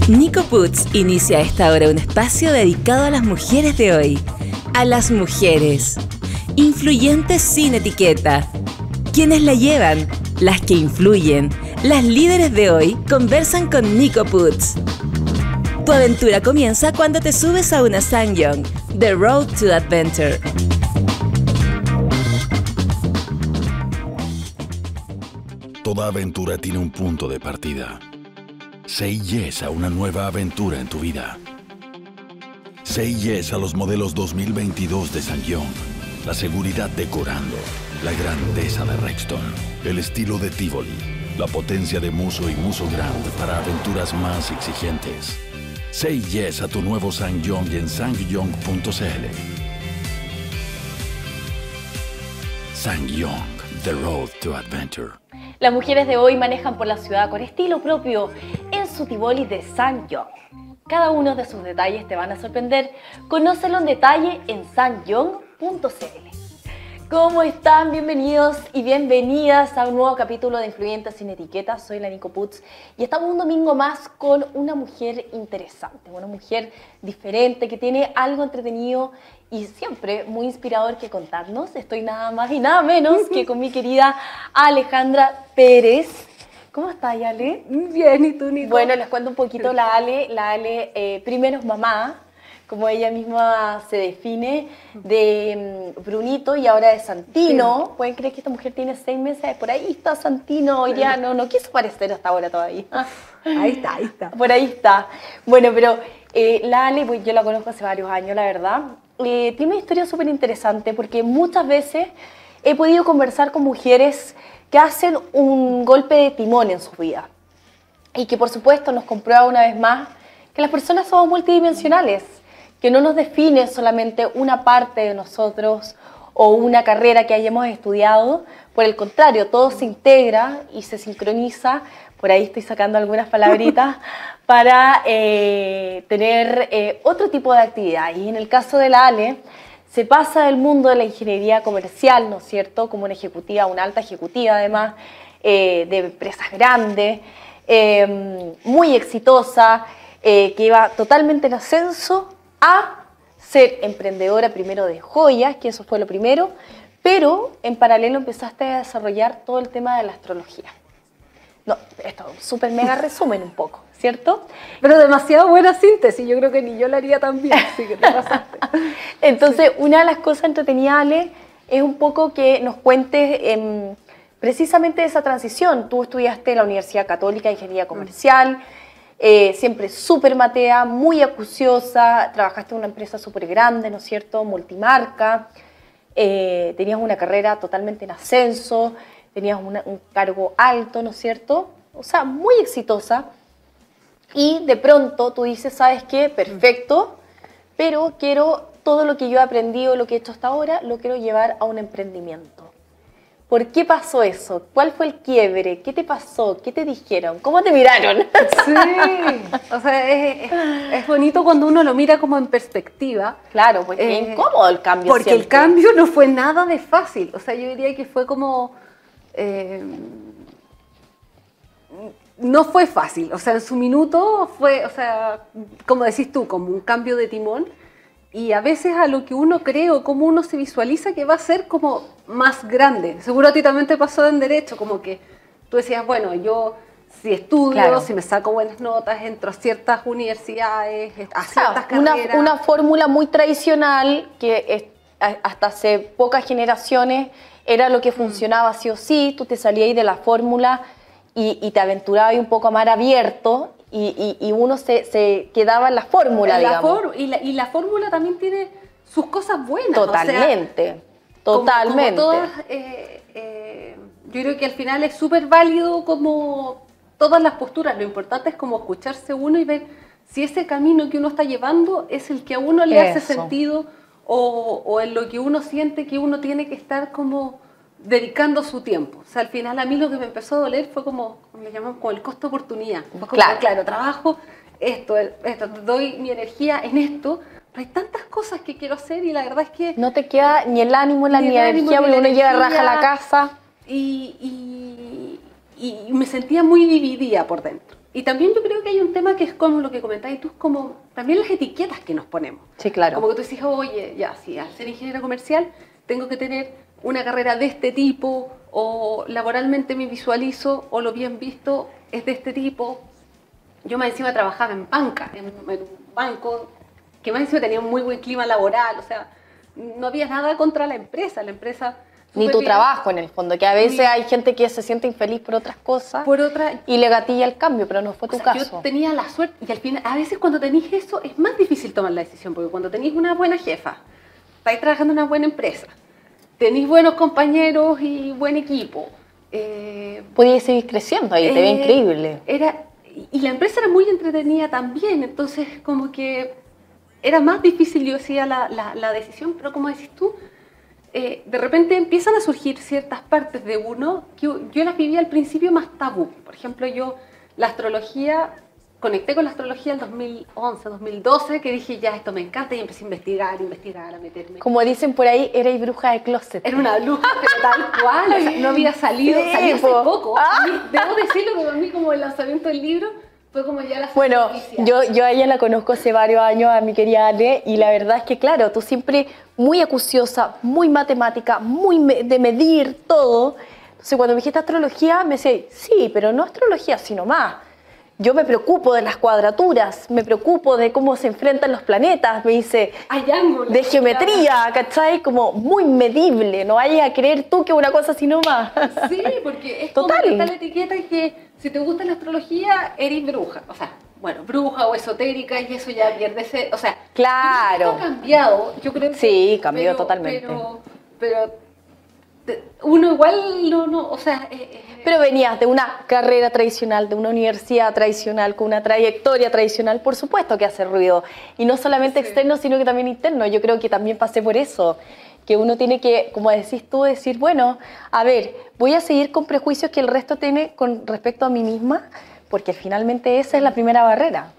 Nico Puts inicia a esta hora un espacio dedicado a las mujeres de hoy. A las mujeres. Influyentes sin etiqueta. Quienes la llevan, las que influyen, las líderes de hoy conversan con Nico Puts. Tu aventura comienza cuando te subes a una SsangYong, The Road to Adventure. Toda aventura tiene un punto de partida. Say yes a una nueva aventura en tu vida. Say yes a los modelos 2022 de SsangYong. La seguridad decorando, la grandeza de Rexton, el estilo de Tivoli, la potencia de Musso y Musso Grand para aventuras más exigentes. Say yes a tu nuevo SsangYong en sangyong.cl. SsangYong, The Road to Adventure. Las mujeres de hoy manejan por la ciudad con estilo propio en su Tivoli de SsangYong. Cada uno de sus detalles te van a sorprender. Conócelo en detalle en sangyong.cl. ¿Cómo están? Bienvenidos y bienvenidas a un nuevo capítulo de Influyentes sin Etiqueta. Soy la Nico Puts y estamos un domingo más con una mujer interesante, una mujer diferente que tiene algo entretenido y siempre muy inspirador que contarnos. Estoy nada más y nada menos que con mi querida Alejandra Pérez. ¿Cómo estás, Ale? Bien, ¿y tú, Nico? Bueno, les cuento un poquito la Ale. La Ale primero es mamá, como ella misma se define, de Brunito y ahora de Santino. Sí. ¿Pueden creer que esta mujer tiene 6 meses? Por ahí está Santino, ya no quiso parecer hasta ahora todavía. Ahí está. Por ahí está. Bueno, pero la Ale, pues yo la conozco hace varios años, la verdad. Tiene una historia súper interesante porque muchas veces he podido conversar con mujeres que hacen un golpe de timón en su vida y que por supuesto nos comprueba una vez más que las personas somos multidimensionales, que no nos define solamente una parte de nosotros o una carrera que hayamos estudiado. Por el contrario, todo se integra y se sincroniza. Por ahí estoy sacando algunas palabritas para tener otro tipo de actividad. Y en el caso de la Ale, se pasa del mundo de la ingeniería comercial, ¿no es cierto?, como una ejecutiva, una alta ejecutiva además, de empresas grandes, muy exitosa, que iba totalmente en ascenso, a ser emprendedora primero de joyas, que eso fue lo primero, pero en paralelo empezaste a desarrollar todo el tema de la astrología. No, esto es un súper mega resumen un poco, ¿cierto? Pero demasiado buena síntesis, yo creo que ni yo la haría tan bien, así que te pasaste. Entonces, sí, una de las cosas entretenidas, Ale, es un poco que nos cuentes precisamente esa transición. Tú estudiaste en la Universidad Católica de Ingeniería Comercial, siempre súper matea, muy acuciosa, trabajaste en una empresa súper grande, ¿no es cierto?, multimarca, tenías una carrera totalmente en ascenso, tenías un cargo alto, ¿no es cierto?, o sea, muy exitosa, y de pronto tú dices, ¿sabes qué? Perfecto, pero quiero todo lo que yo he aprendido, lo que he hecho hasta ahora, lo quiero llevar a un emprendimiento. ¿Por qué pasó eso? ¿Cuál fue el quiebre? ¿Qué te pasó? ¿Qué te dijeron? ¿Cómo te miraron? Sí, o sea, es bonito cuando uno lo mira como en perspectiva. Claro, porque es incómodo el cambio. Porque siempre. El cambio no fue nada de fácil. O sea, yo diría que fue como... no fue fácil. O sea, en su minuto fue, o sea, como decís tú, como un cambio de timón. Y a veces a lo que uno cree o cómo uno se visualiza que va a ser como más grande. Seguro a ti también te pasó en Derecho, como que tú decías, bueno, yo si estudio, claro, si me saco buenas notas, entro a ciertas universidades, a ciertas carreras. Una fórmula muy tradicional que hasta hace pocas generaciones era lo que funcionaba sí o sí. Tú te salías de la fórmula y te aventurabas un poco a mar abierto. Y uno se quedaba en la fórmula, digamos. Y la fórmula también tiene sus cosas buenas. Totalmente, o sea, totalmente. Como todas, yo creo que al final es súper válido como todas las posturas. Lo importante es como escucharse uno y ver si ese camino que uno está llevando es el que a uno le hace sentido o en lo que uno siente que uno tiene que estar como dedicando su tiempo. O sea, al final a mí lo que me empezó a doler fue como, le llamamos como el costo oportunidad. Claro, trabajo esto, doy mi energía en esto, pero hay tantas cosas que quiero hacer y la verdad es que... No te queda ni el ánimo, ni la energía, porque uno llega raja a la casa. Y y me sentía muy dividida por dentro. Y también yo creo que hay un tema que es como lo que comentabas tú, es como también las etiquetas que nos ponemos. Sí, claro. Como que tú dices, oye, ya, sí, al ser ingeniera comercial tengo que tener una carrera de este tipo, o laboralmente me visualizo, o lo bien visto es de este tipo. Yo más encima trabajaba en banca, en un banco, que más encima tenía un muy buen clima laboral, o sea, no había nada contra la empresa Ni tu trabajo, en el fondo, que a veces hay gente que se siente infeliz por otras cosas y le gatilla el cambio, pero no fue tu caso. Yo tenía la suerte, y al final, a veces cuando tenéis eso, es más difícil tomar la decisión, porque cuando tenéis una buena jefa, estáis trabajando en una buena empresa, tenéis buenos compañeros y buen equipo. Podías seguir creciendo ahí, te ve increíble. Y la empresa era muy entretenida también, entonces como que era más difícil, yo decía, la decisión, pero como decís tú, de repente empiezan a surgir ciertas partes de uno que yo las vivía al principio más tabú. Por ejemplo, yo la astrología, conecté con la astrología en 2011, 2012, que dije, ya, esto me encanta, y empecé a investigar, a meterme. Como dicen por ahí, erais bruja de closet. Era una bruja, pero tal cual, o sea, no había salido, salí hace poco. Debo decirlo que para mí como el lanzamiento del libro fue como ya la Bueno, yo a ella la conozco hace varios años, a mi querida Ale, y la verdad es que, claro, tú siempre muy acuciosa, muy matemática, muy de medir todo. Entonces, cuando me dijiste astrología, me decía, sí, pero no astrología, sino más. Yo me preocupo de las cuadraturas, me preocupo de cómo se enfrentan los planetas, me dice, de geometría, ¿cachai? Como muy medible, no vayas a creer tú que una cosa así nomás. Sí, porque es total. Como que está la etiqueta que si te gusta la astrología, eres bruja. O sea, bueno, bruja o esotérica, y eso ya pierde ese... O sea, claro. Esto ha cambiado, yo creo que... Sí, cambió totalmente. Pero uno igual no, o sea... Pero venías de una carrera tradicional, de una universidad tradicional, con una trayectoria tradicional, por supuesto que hace ruido. Y no solamente externo, sino que también interno. Yo creo que también pasé por eso. Que uno tiene que, como decís tú, decir, bueno, a ver, voy a seguir con prejuicios que el resto tiene con respecto a mí misma, porque finalmente esa es la primera barrera.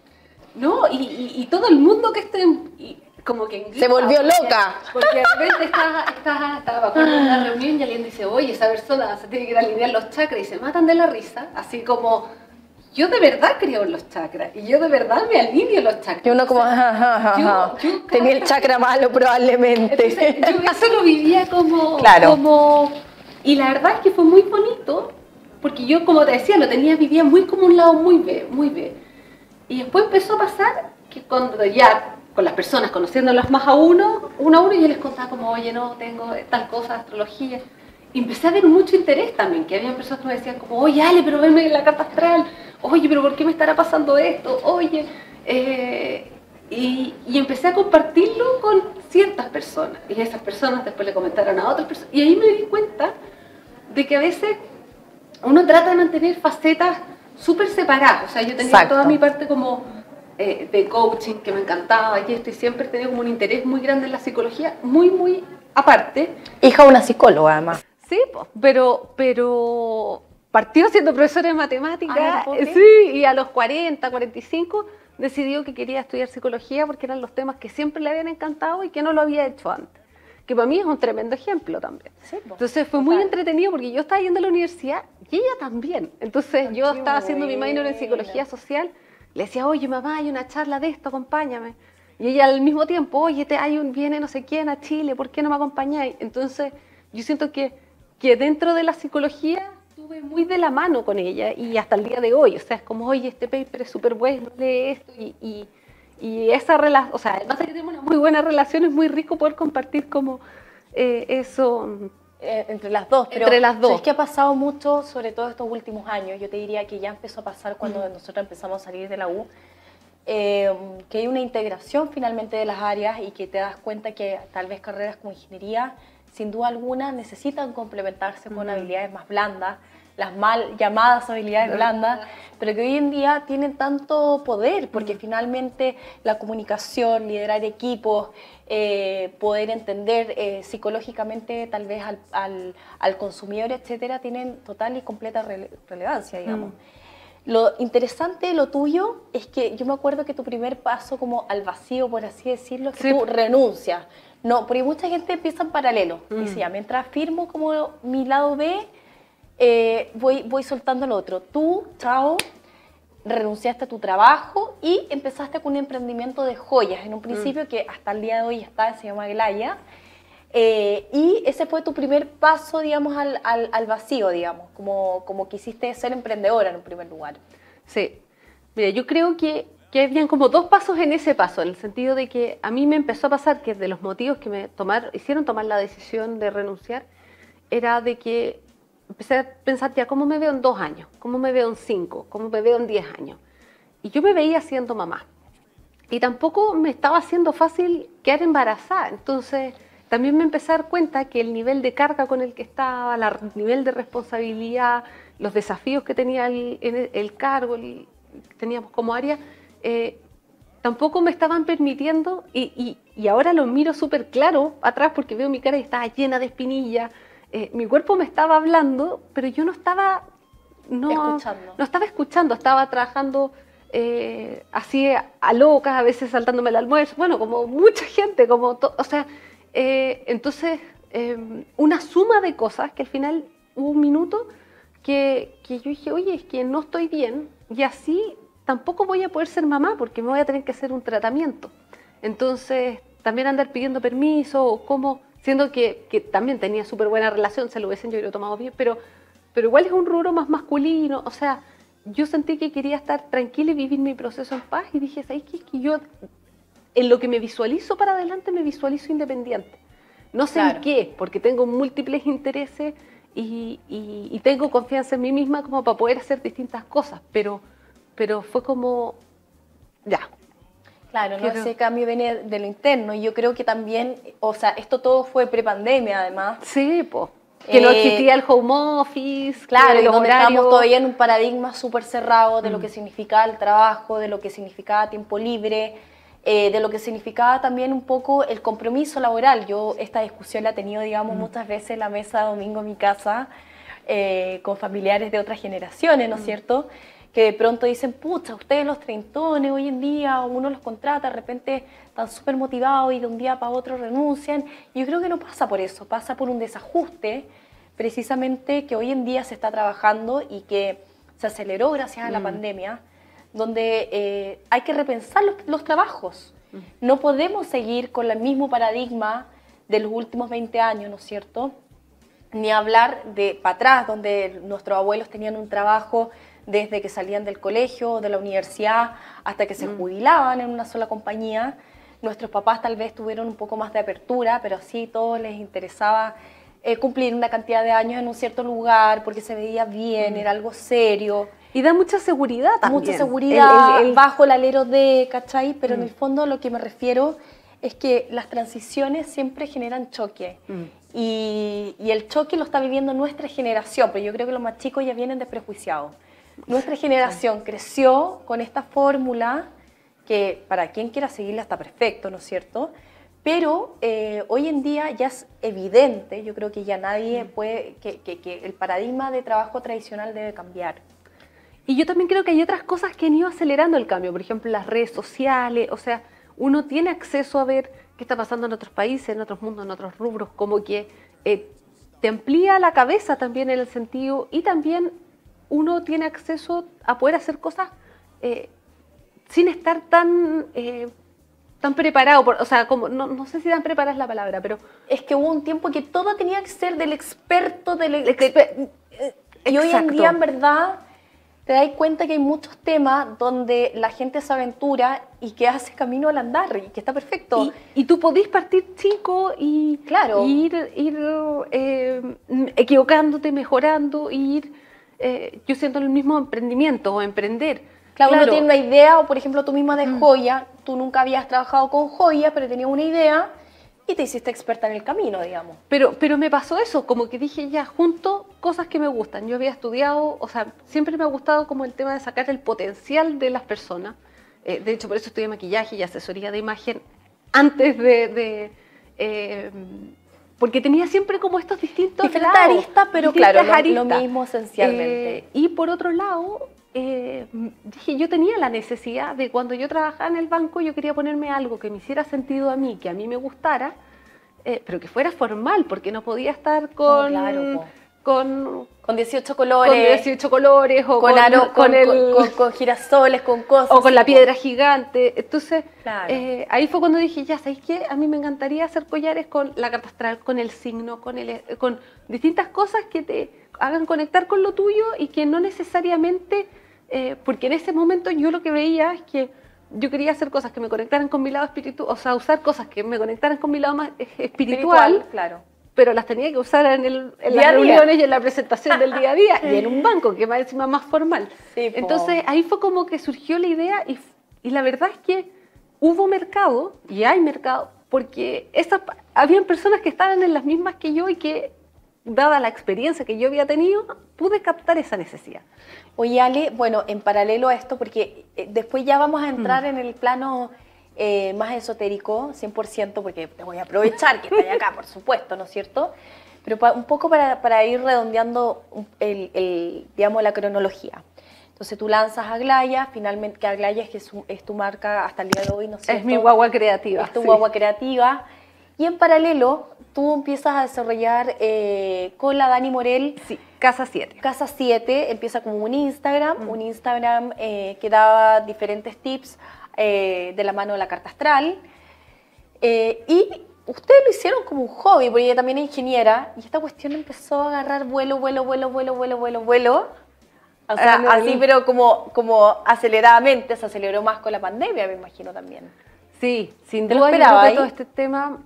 No, y todo el mundo que esté... como que se volvió loca. Porque de repente estaba en una reunión y alguien dice, oye, esa persona se tiene que ir a alinear los chakras, y se matan de la risa, así como, yo de verdad creo en los chakras, y yo de verdad me alineo los chakras. Y uno como, yo tenía el chakra malo probablemente. Entonces, yo eso lo vivía como, claro. Y la verdad es que fue muy bonito, porque yo, como te decía, vivía muy como un lado muy B. Y después empezó a pasar que cuando ya... con las personas, conociéndolas más a uno, y yo les contaba como, oye, no, tengo tal cosa, astrología. Y empecé a ver mucho interés también, que había personas que me decían como, oye, Ale, pero venme la carta astral, oye, pero ¿por qué me estará pasando esto? Oye, y empecé a compartirlo con ciertas personas, y esas personas después le comentaron a otras personas, y ahí me di cuenta de que a veces uno trata de mantener facetas súper separadas. O sea, yo tenía toda mi parte como... de coaching, que me encantaba, y esto, y siempre he tenido como un interés muy grande en la psicología, muy aparte. Hija de una psicóloga, además. Sí, pero partió siendo profesora de matemáticas, sí, y a los 40, 45 decidió que quería estudiar psicología porque eran los temas que siempre le habían encantado y que no lo había hecho antes. Que para mí es un tremendo ejemplo también. Sí, entonces fue muy entretenido porque yo estaba yendo a la universidad y ella también. Entonces yo estaba haciendo mi minor en psicología social. Le decía, oye, mamá, hay una charla de esto, acompáñame. Y ella al mismo tiempo, oye, viene no sé quién a Chile, ¿por qué no me acompañáis? Entonces, yo siento que dentro de la psicología estuve muy de la mano con ella, y hasta el día de hoy. O sea, es como, oye, este paper es súper bueno, lee esto, y esa relación, o sea, además de que tenemos una muy buena relación, es muy rico poder compartir como eso... entre las dos, pero es que ha pasado mucho, sobre todo estos últimos años. Yo te diría que ya empezó a pasar cuando nosotros empezamos a salir de la U, que hay una integración finalmente de las áreas, y que te das cuenta que tal vez carreras como ingeniería, sin duda alguna, necesitan complementarse con habilidades más blandas, las mal llamadas habilidades blandas, pero que hoy en día tienen tanto poder, porque finalmente la comunicación, liderar equipos, poder entender psicológicamente tal vez al consumidor, etcétera, tienen total y completa relevancia, digamos. Lo interesante de lo tuyo es que yo me acuerdo que tu primer paso como al vacío, por así decirlo, es que tú renuncias. No, porque mucha gente empieza en paralelo. Dice, ya, mientras firmo como mi lado B, voy soltando lo otro. Tú, chao, renunciaste a tu trabajo y empezaste con un emprendimiento de joyas en un principio que hasta el día de hoy está, se llama Glaya. Y ese fue tu primer paso, digamos, al vacío, digamos, como quisiste ser emprendedora en un primer lugar. Sí. Mira, yo creo que habían como dos pasos en ese paso, en el sentido de que a mí me empezó a pasar que de los motivos que me hicieron tomar la decisión de renunciar, era de que empecé a pensar ya cómo me veo en 2 años, cómo me veo en 5, cómo me veo en 10 años. Y yo me veía siendo mamá. Y tampoco me estaba haciendo fácil quedar embarazada. Entonces también me empecé a dar cuenta que el nivel de carga con el que estaba, el nivel de responsabilidad, los desafíos que tenía el cargo, que teníamos como área, tampoco me estaban permitiendo, y ahora lo miro súper claro atrás porque veo mi cara y estaba llena de espinillas, mi cuerpo me estaba hablando, pero yo no estaba escuchando, estaba trabajando así a locas, a veces saltándome el almuerzo, bueno, como mucha gente, entonces una suma de cosas que al final hubo un minuto que yo dije, oye, es que no estoy bien y así tampoco voy a poder ser mamá porque me voy a tener que hacer un tratamiento. Entonces también andar pidiendo permiso o cómo, siendo que también tenía súper buena relación, se lo hubiesen yo creo tomado bien, pero igual es un rubro más masculino, o sea, yo sentí que quería estar tranquila y vivir mi proceso en paz y dije, ¿sabes qué? Es que yo en lo que me visualizo para adelante me visualizo independiente. No sé en qué, porque tengo múltiples intereses y tengo confianza en mí misma como para poder hacer distintas cosas, pero fue como, ya. Claro, ¿no? Ese cambio viene de lo interno y yo creo que también, o sea, esto todo fue prepandemia además. Sí, pues. Que no existía el home office. Claro, y donde estábamos todavía en un paradigma súper cerrado de lo que significaba el trabajo, de lo que significaba tiempo libre, de lo que significaba también un poco el compromiso laboral. Yo esta discusión la he tenido, digamos, muchas veces en la mesa domingo en mi casa, con familiares de otras generaciones, ¿no es cierto?, que de pronto dicen, pucha, ustedes los treintones hoy en día, uno los contrata, de repente están súper motivados y de un día para otro renuncian. Y yo creo que no pasa por eso, pasa por un desajuste precisamente que hoy en día se está trabajando y que se aceleró gracias a la pandemia, donde hay que repensar los trabajos. No podemos seguir con el mismo paradigma de los últimos 20 años, ¿no es cierto? Ni hablar de para atrás, donde nuestros abuelos tenían un trabajo desde que salían del colegio, de la universidad, hasta que se jubilaban en una sola compañía. Nuestros papás tal vez tuvieron un poco más de apertura, pero sí todos les interesaba cumplir una cantidad de años en un cierto lugar, porque se veía bien, era algo serio. Y da mucha seguridad también. Mucha seguridad, bajo el alero de, ¿cachai? Pero en el fondo lo que me refiero es que las transiciones siempre generan choque. Y el choque lo está viviendo nuestra generación, pero yo creo que los más chicos ya vienen desprejuiciados. Nuestra generación creció con esta fórmula que para quien quiera seguirla está perfecto, ¿no es cierto? Pero hoy en día ya es evidente, yo creo que ya nadie puede, que el paradigma de trabajo tradicional debe cambiar. Y yo también creo que hay otras cosas que han ido acelerando el cambio, por ejemplo las redes sociales, o sea, uno tiene acceso a ver qué está pasando en otros países, en otros mundos, en otros rubros, como que te amplía la cabeza también en el sentido, y también uno tiene acceso a poder hacer cosas sin estar tan preparado, o sea, como, no sé si tan preparada es la palabra, pero... Es que hubo un tiempo que todo tenía que ser del experto, y hoy en día, en verdad, te das cuenta que hay muchos temas donde la gente se aventura y que hace camino al andar, y que está perfecto. Y tú podés partir chico y claro, ir equivocándote, mejorando, yo siento el mismo emprendimiento o emprender. Claro, uno tiene una idea, o por ejemplo tú misma de joya, tú nunca habías trabajado con joya, pero tenías una idea y te hiciste experta en el camino, digamos. Pero me pasó eso, como que dije ya, junto cosas que me gustan. Yo había estudiado, o sea, siempre me ha gustado como el tema de sacar el potencial de las personas. De hecho, por eso estudié maquillaje y asesoría de imagen antes porque tenía siempre como estos distintos diferentes aristas, pero claro, lo mismo esencialmente. Y por otro lado, dije, yo tenía la necesidad de cuando yo trabajaba en el banco, yo quería ponerme algo que me hiciera sentido a mí, que a mí me gustara, pero que fuera formal, porque no podía estar Con 18 colores. Con 18 colores, o con aros, con girasoles, con cosas. O con la piedra gigante. Entonces, Claro. ahí fue cuando dije, ya, ¿sabéis qué? A mí me encantaría hacer collares con la carta astral, con el signo, con distintas cosas que te hagan conectar con lo tuyo y que no necesariamente, porque en ese momento yo lo que veía es que yo quería hacer cosas que me conectaran con mi lado espiritual, o sea, usar cosas que me conectaran con mi lado más espiritual, claro. pero las tenía que usar en Día las a día. reuniones y en la presentación del día a día y en un banco, que más encima más formal. Sí, po. Entonces ahí fue como que surgió la idea y la verdad es que hubo mercado y hay mercado porque habían personas que estaban en las mismas que yo y que, dada la experiencia que yo había tenido, pude captar esa necesidad. Oye, Ale, bueno, en paralelo a esto, porque después ya vamos a entrar en el plano más esotérico, 100%, porque te voy a aprovechar que estás acá, por supuesto, ¿no es cierto? Pero un poco para ir redondeando digamos, la cronología. Entonces tú lanzas Aglaya, finalmente, que Aglaya es tu marca hasta el día de hoy, ¿no es cierto? Es mi guagua creativa. Es tu sí. guagua creativa. Y en paralelo, tú empiezas a desarrollar con la Dani Morel. Sí, Casa 7. Casa 7 empieza como un Instagram que daba diferentes tips de la mano de la carta astral. Y ustedes lo hicieron como un hobby, porque ella también es ingeniera, y esta cuestión empezó a agarrar vuelo. O sea, así, pero como aceleradamente, se aceleró más con la pandemia, me imagino también. Sí, sin ¿Te lo duda yo creo esperabas que ahí? todo este tema...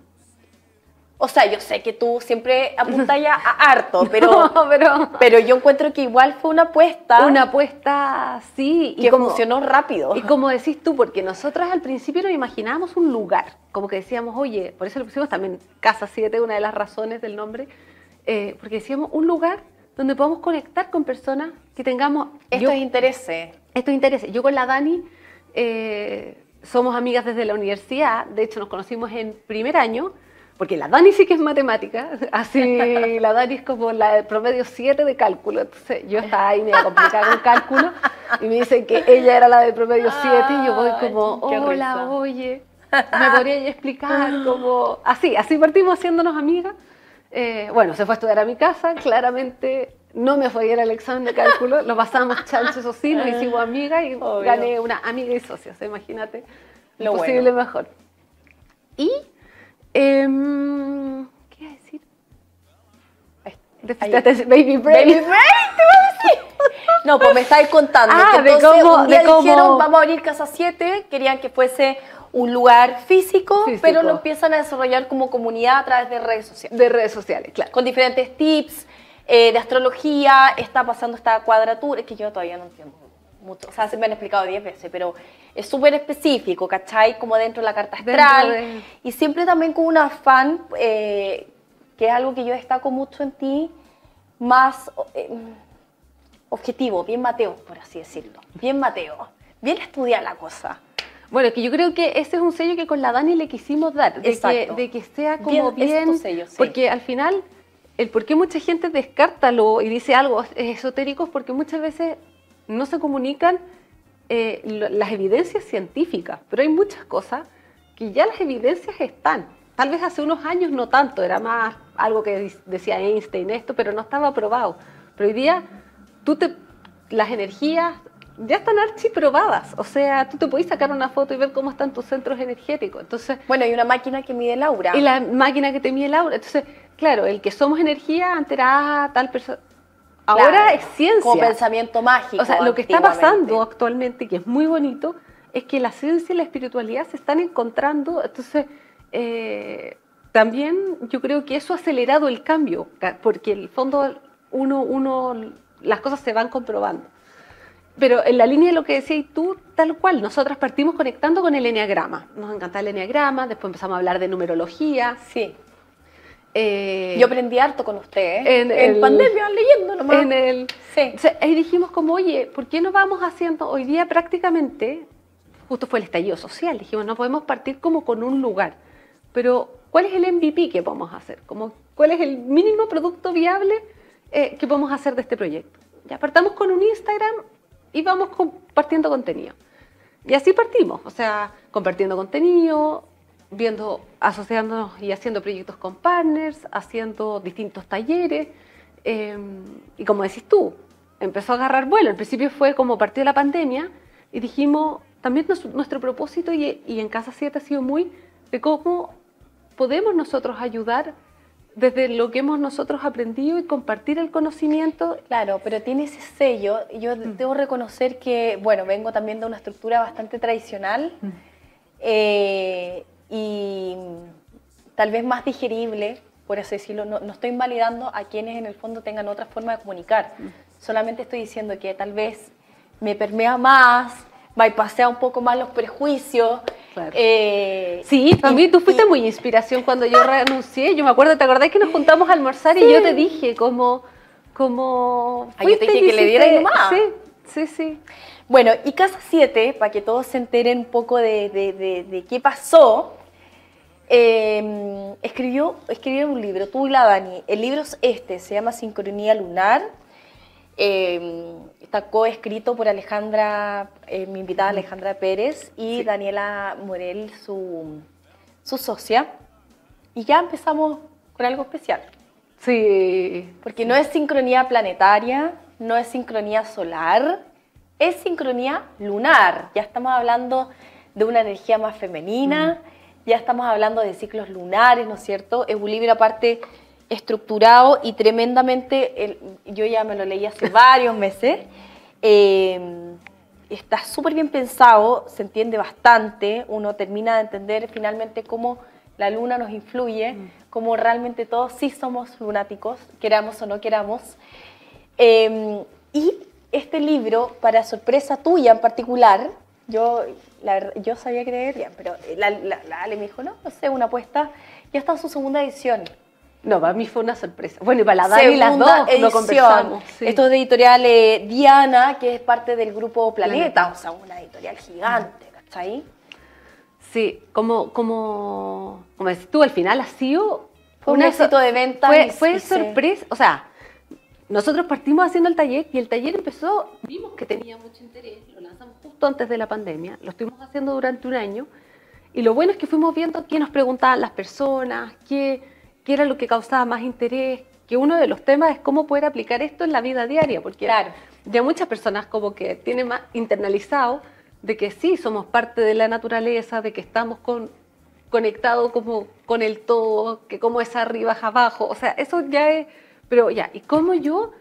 O sea, yo sé que tú siempre apuntas ya a harto, pero, No, pero yo encuentro que igual fue una apuesta una apuesta, sí. que funcionó rápido. Y como decís tú, porque nosotras al principio nos imaginábamos un lugar, como que decíamos, oye, por eso le pusimos también Casa 7, una de las razones del nombre, porque decíamos un lugar donde podamos conectar con personas que tengamos... Estos intereses. Estos intereses. Yo con la Dani somos amigas desde la universidad, de hecho nos conocimos en primer año, porque la Dani sí que es matemática, así la Dani es como la de promedio 7 de cálculo, entonces yo estaba ahí medio complicada con cálculo y me dicen que ella era la de promedio 7 y yo voy como, qué hola, risa. oye, ¿me podría explicar? Como, así partimos haciéndonos amigas. Bueno, se fue a estudiar a mi casa, claramente no me fue bien el examen de cálculo, lo pasamos chancho, eso sí, nos hicimos amigas y Obvio. gané una amiga y socia, o sea, imagínate, Lo posible bueno. mejor. Y, ¿qué iba a decir? Baby Brain. No, pues me estáis contando. Ah, que de entonces cómo- un día de cómo- dijeron, vamos a abrir Casa 7, querían que fuese un lugar físico, pero lo empiezan a desarrollar como comunidad a través de redes sociales. De redes sociales, claro. Con diferentes tips de astrología, está pasando esta cuadratura, que yo todavía no entiendo mucho, o sea, se me han explicado 10 veces, pero es súper específico, ¿cachai? Como dentro de la carta astral, y siempre también con un afán, que es algo que yo destaco mucho en ti, más objetivo, bien Mateo, por así decirlo, bien Mateo, bien estudiar la cosa. Bueno, que yo creo que ese es un sello que con la Dani le quisimos dar, de que sea como Bien, ese es tu sello, sí. porque al final, el por qué mucha gente descarta y dice algo esotérico es porque muchas veces no se comunican las evidencias científicas, pero hay muchas cosas que ya las evidencias están. Tal vez hace unos años no tanto, era más algo que decía Einstein esto, pero no estaba probado. Pero hoy día las energías ya están archiprobadas, o sea, tú te podés sacar una foto y ver cómo están tus centros energéticos. Entonces, Bueno, hay una máquina que mide el aura. y la máquina que te mide el aura. Entonces, claro, el que somos energía, antes era tal persona. Ahora Claro, es ciencia. Como pensamiento mágico. O sea, lo que está antiguamente. pasando actualmente, que es muy bonito, es que la ciencia y la espiritualidad se están encontrando. Entonces, también yo creo que eso ha acelerado el cambio, porque en el fondo las cosas se van comprobando. Pero en la línea de lo que decías tú, tal cual, nosotras partimos conectando con el eneagrama. Nos encanta el eneagrama, después empezamos a hablar de numerología. Sí. Yo aprendí harto con usted, ¿eh? En En pandemia, leyendo nomás. Sí. O sea, ahí dijimos como, oye, ¿por qué no vamos haciendo? Hoy día prácticamente, justo fue el estallido social, dijimos, no podemos partir como con un lugar, pero ¿cuál es el MVP que podemos hacer? Como, ¿cuál es el mínimo producto viable que podemos hacer de este proyecto? Ya partamos con un Instagram y vamos compartiendo contenido. Y así partimos, o sea, compartiendo contenido, asociándonos y haciendo proyectos con partners, haciendo distintos talleres, Y como decís tú, empezó a agarrar vuelo. Al principio fue como partió la pandemia y dijimos, también nuestro propósito y en Casa 7 ha sido muy de cómo podemos nosotros ayudar desde lo que hemos nosotros aprendido y compartir el conocimiento. Claro, pero tiene ese sello. Yo debo reconocer que, bueno, vengo también de una estructura bastante tradicional y tal vez más digerible, por así decirlo. No estoy invalidando a quienes en el fondo tengan otra forma de comunicar. Solamente estoy diciendo que tal vez me permea más, bypassea un poco más los prejuicios. Claro. Sí, para mí tú fuiste muy inspiración cuando yo renuncié. Yo me acuerdo, ¿te acordás que nos juntamos a almorzar? Sí. Y yo te dije como yo te dije que le diera más. Sí. Bueno, y Casa 7, para que todos se enteren un poco de qué pasó, escribieron un libro, tú y la Dani. El libro es se llama Sincronía Lunar. Está coescrito por Alejandra, mi invitada Alejandra Pérez y Daniela Morel, su socia. Y ya empezamos con algo especial. Sí. Porque no es sincronía planetaria, no es sincronía solar, es sincronía lunar. Ya estamos hablando de una energía más femenina, ya estamos hablando de ciclos lunares, ¿no es cierto? Es un libro aparte estructurado y tremendamente, yo ya me lo leí hace varios meses, está súper bien pensado, se entiende bastante, uno termina de entender finalmente cómo la luna nos influye, cómo realmente todos sí somos lunáticos, queramos o no queramos. Y este libro, para sorpresa tuya en particular, yo sabía que te verían, pero la Ale me dijo, no sé, una apuesta, ya está en su segunda edición. No, para mí fue una sorpresa. Bueno, y para la Dani las dos lo conversamos. Sí. Esto es de editorial Diana, que es parte del grupo Planeta, o sea, una editorial gigante, ¿cachai? Sí, como decís tú, al final ha sido... Fue un éxito de venta. Fue sorpresa, o sea, nosotros partimos haciendo el taller y el taller empezó, vimos que tenía mucho interés, lo lanzamos justo antes de la pandemia, lo estuvimos haciendo durante un año y lo bueno es que fuimos viendo qué nos preguntaban las personas, qué era lo que causaba más interés, que uno de los temas es cómo poder aplicar esto en la vida diaria, porque ya muchas personas como que tienen más internalizado de que sí, somos parte de la naturaleza, de que estamos conectados como con el todo, que como es arriba es abajo, o sea, eso ya es, pero ya, y cómo yo,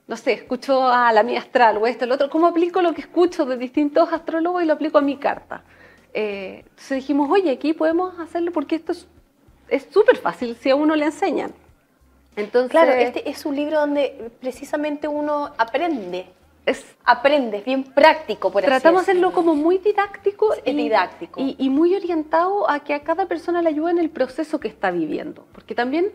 no sé, escucho a la mía astral o esto, el otro, cómo aplico lo que escucho de distintos astrólogos y lo aplico a mi carta. Entonces dijimos, oye, aquí podemos hacerlo porque esto es súper fácil si a uno le enseñan. Entonces, claro, este es un libro donde precisamente uno aprende. Es bien práctico, por así decirlo. Tratamos de hacerlo como muy didáctico, didáctico. Y muy orientado a que a cada persona le ayude en el proceso que está viviendo. Porque también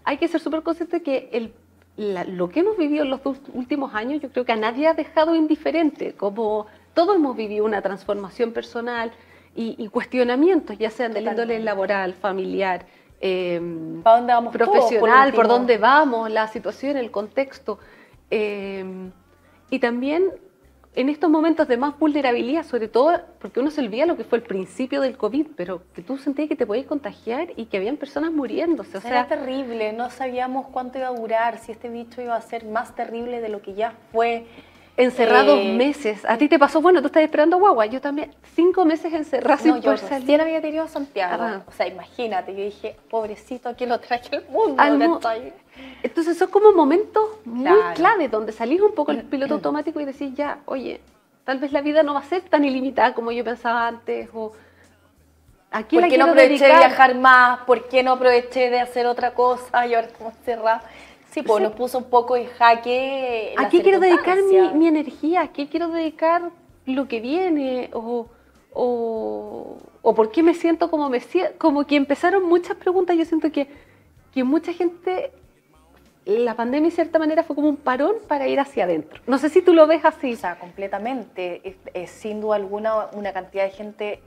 hay que ser súper consciente de que lo que hemos vivido en los últimos años, yo creo que a nadie ha dejado indiferente. Como todos hemos vivido una transformación personal y cuestionamientos, ya sean del índole laboral, familiar, ¿para dónde vamos profesional, por dónde vamos, la situación, el contexto. Y también en estos momentos de más vulnerabilidad, sobre todo porque uno se olvida lo que fue el principio del COVID, pero que tú sentías que te podías contagiar y que habían personas muriéndose. O sea, era terrible, no sabíamos cuánto iba a durar, si este bicho iba a ser más terrible de lo que ya fue. Encerrados meses. ¿A ti te pasó? Bueno, tú estás esperando guagua, yo también. 5 meses encerrada sin poder salir. Recién había tenido a Santiago. O sea, imagínate, yo dije, pobrecito, ¿a quién lo traje al mundo? Entonces son como momentos muy claves donde salís un poco del piloto automático y decís ya, oye, tal vez la vida no va a ser tan ilimitada como yo pensaba antes, o ¿a quién ¿por qué no aproveché de viajar más? ¿Por qué no aproveché de hacer otra cosa? Y ahora estamos cerrados. Sí, pues nos puso un poco en jaque. ¿A qué quiero dedicar mi energía? ¿A qué quiero dedicar lo que viene? ¿O por qué me siento como me siento? Como que empezaron muchas preguntas. Yo siento que mucha gente, la pandemia de cierta manera fue como un parón para ir hacia adentro. No sé si tú lo ves así. O sea, completamente. Sin duda alguna, una cantidad de gente,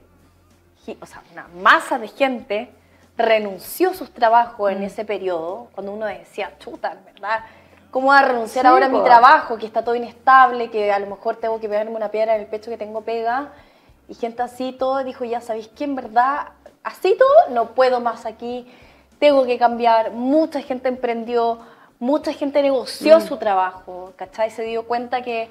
o sea, una masa de gente renunció a sus trabajos en ese periodo, cuando uno decía, chuta, ¿verdad? ¿Cómo voy a renunciar ahora a mi trabajo, que está todo inestable, que a lo mejor tengo que pegarme una piedra en el pecho que tengo pega? Y gente así, todo dijo, ya sabéis que en verdad, así todo, no puedo más aquí, tengo que cambiar. Mucha gente emprendió, mucha gente negoció su trabajo, ¿cachai? Se dio cuenta que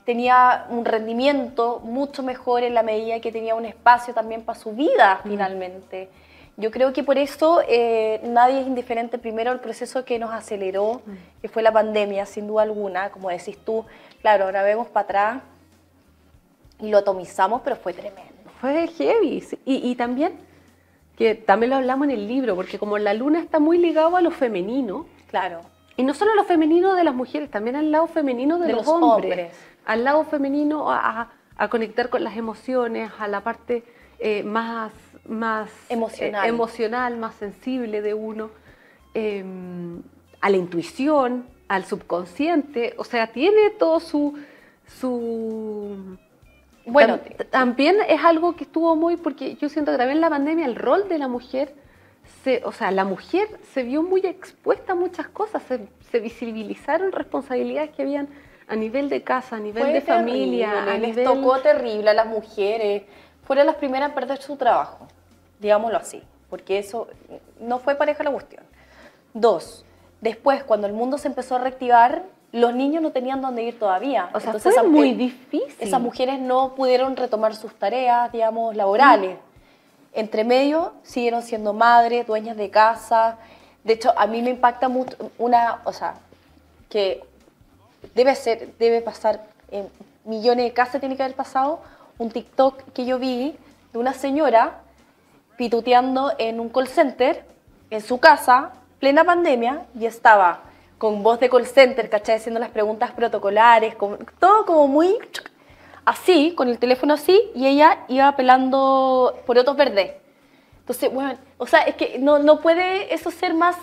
tenía un rendimiento mucho mejor en la medida que tenía un espacio también para su vida, finalmente. Yo creo que por eso nadie es indiferente primero al proceso que nos aceleró, que fue la pandemia, sin duda alguna, como decís tú. Claro, ahora vemos para atrás y lo atomizamos, pero fue tremendo. Fue heavy. Sí. Y también, que también lo hablamos en el libro, porque como la luna está muy ligado a lo femenino. Claro. Y no solo a lo femenino de las mujeres, también al lado femenino de los hombres. Al lado femenino a conectar con las emociones, a la parte más emocional, más sensible de uno, a la intuición, al subconsciente. O sea, tiene todo su bueno, también es algo que estuvo muy, porque yo siento que también en la pandemia el rol de la mujer, la mujer se vio muy expuesta a muchas cosas, se visibilizaron responsabilidades que habían a nivel de casa, a nivel de familia. Les tocó terrible a las mujeres, fueron las primeras a perder su trabajo, digámoslo así, porque eso no fue pareja la cuestión. 2, después cuando el mundo se empezó a reactivar, los niños no tenían dónde ir todavía. O sea, entonces, fue muy difícil. Esas mujeres no pudieron retomar sus tareas, digamos, laborales. Entre medio siguieron siendo madres, dueñas de casa. De hecho, a mí me impacta mucho que debe pasar en millones de casas, tiene que haber pasado un TikTok que yo vi de una señora pituteando en un call center en su casa, plena pandemia, y estaba con voz de call center, ¿cachai? Haciendo las preguntas protocolares, todo como muy así, con el teléfono así, y ella iba apelando por otros verdes. Entonces, bueno, o sea, es que no puede eso ser más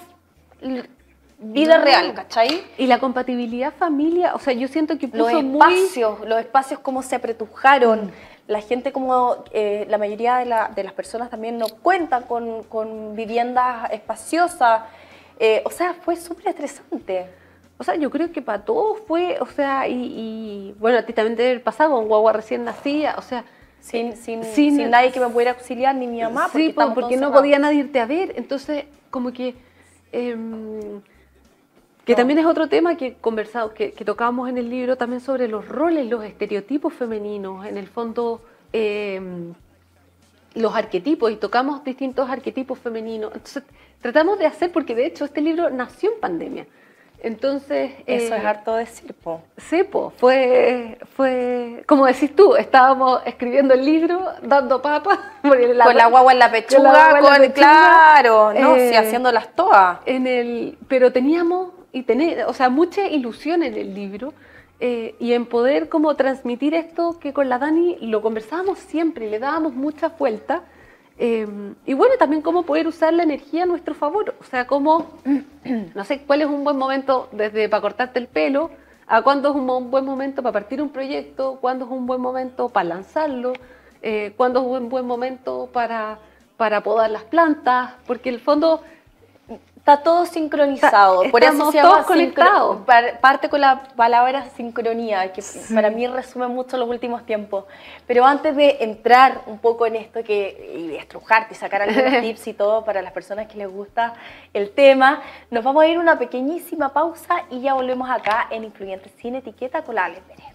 vida real, ¿cachai? Y la compatibilidad familia, o sea, yo siento que puso los espacios como se apretujaron, la gente como, la mayoría de las personas también no cuentan con viviendas espaciosas. O sea, fue súper estresante. O sea, yo creo que para todos fue, o sea, y bueno, a ti también te debe haber pasado con guagua recién nacida, o sea, sin nadie que me pudiera auxiliar, ni mi mamá. Sí, porque no podía nadie irte a ver, entonces como que también es otro tema que que tocábamos en el libro también sobre los roles, los estereotipos femeninos, en el fondo los arquetipos, y tocamos distintos arquetipos femeninos. Entonces tratamos de hacer, porque de hecho este libro nació en pandemia. Entonces... Eso es harto decir, po. Sí, po. Fue, como decís tú, estábamos escribiendo el libro, dando papas. Con la guagua en la pechuga, claro, ¿no? Sí, haciéndolas todas. Pero teníamos, mucha ilusión en el libro, y en poder como transmitir esto que con la Dani lo conversábamos siempre, le dábamos muchas vueltas. Y bueno, también cómo poder usar la energía a nuestro favor. O sea, cómo, no sé, cuál es un buen momento desde para cortarte el pelo, a cuándo es un buen momento para partir un proyecto, cuándo es un buen momento para lanzarlo, cuándo es un buen momento para podar las plantas, porque en el fondo... Está todo sincronizado, por eso se llama todos conectados. Parte con la palabra sincronía, que para mí resume mucho los últimos tiempos. Pero antes de entrar un poco en esto y estrujarte y sacar algunos tips y todo para las personas que les gusta el tema, nos vamos a ir a una pequeñísima pausa y ya volvemos acá en Influyentes Sin Etiqueta con la Ale Pérez.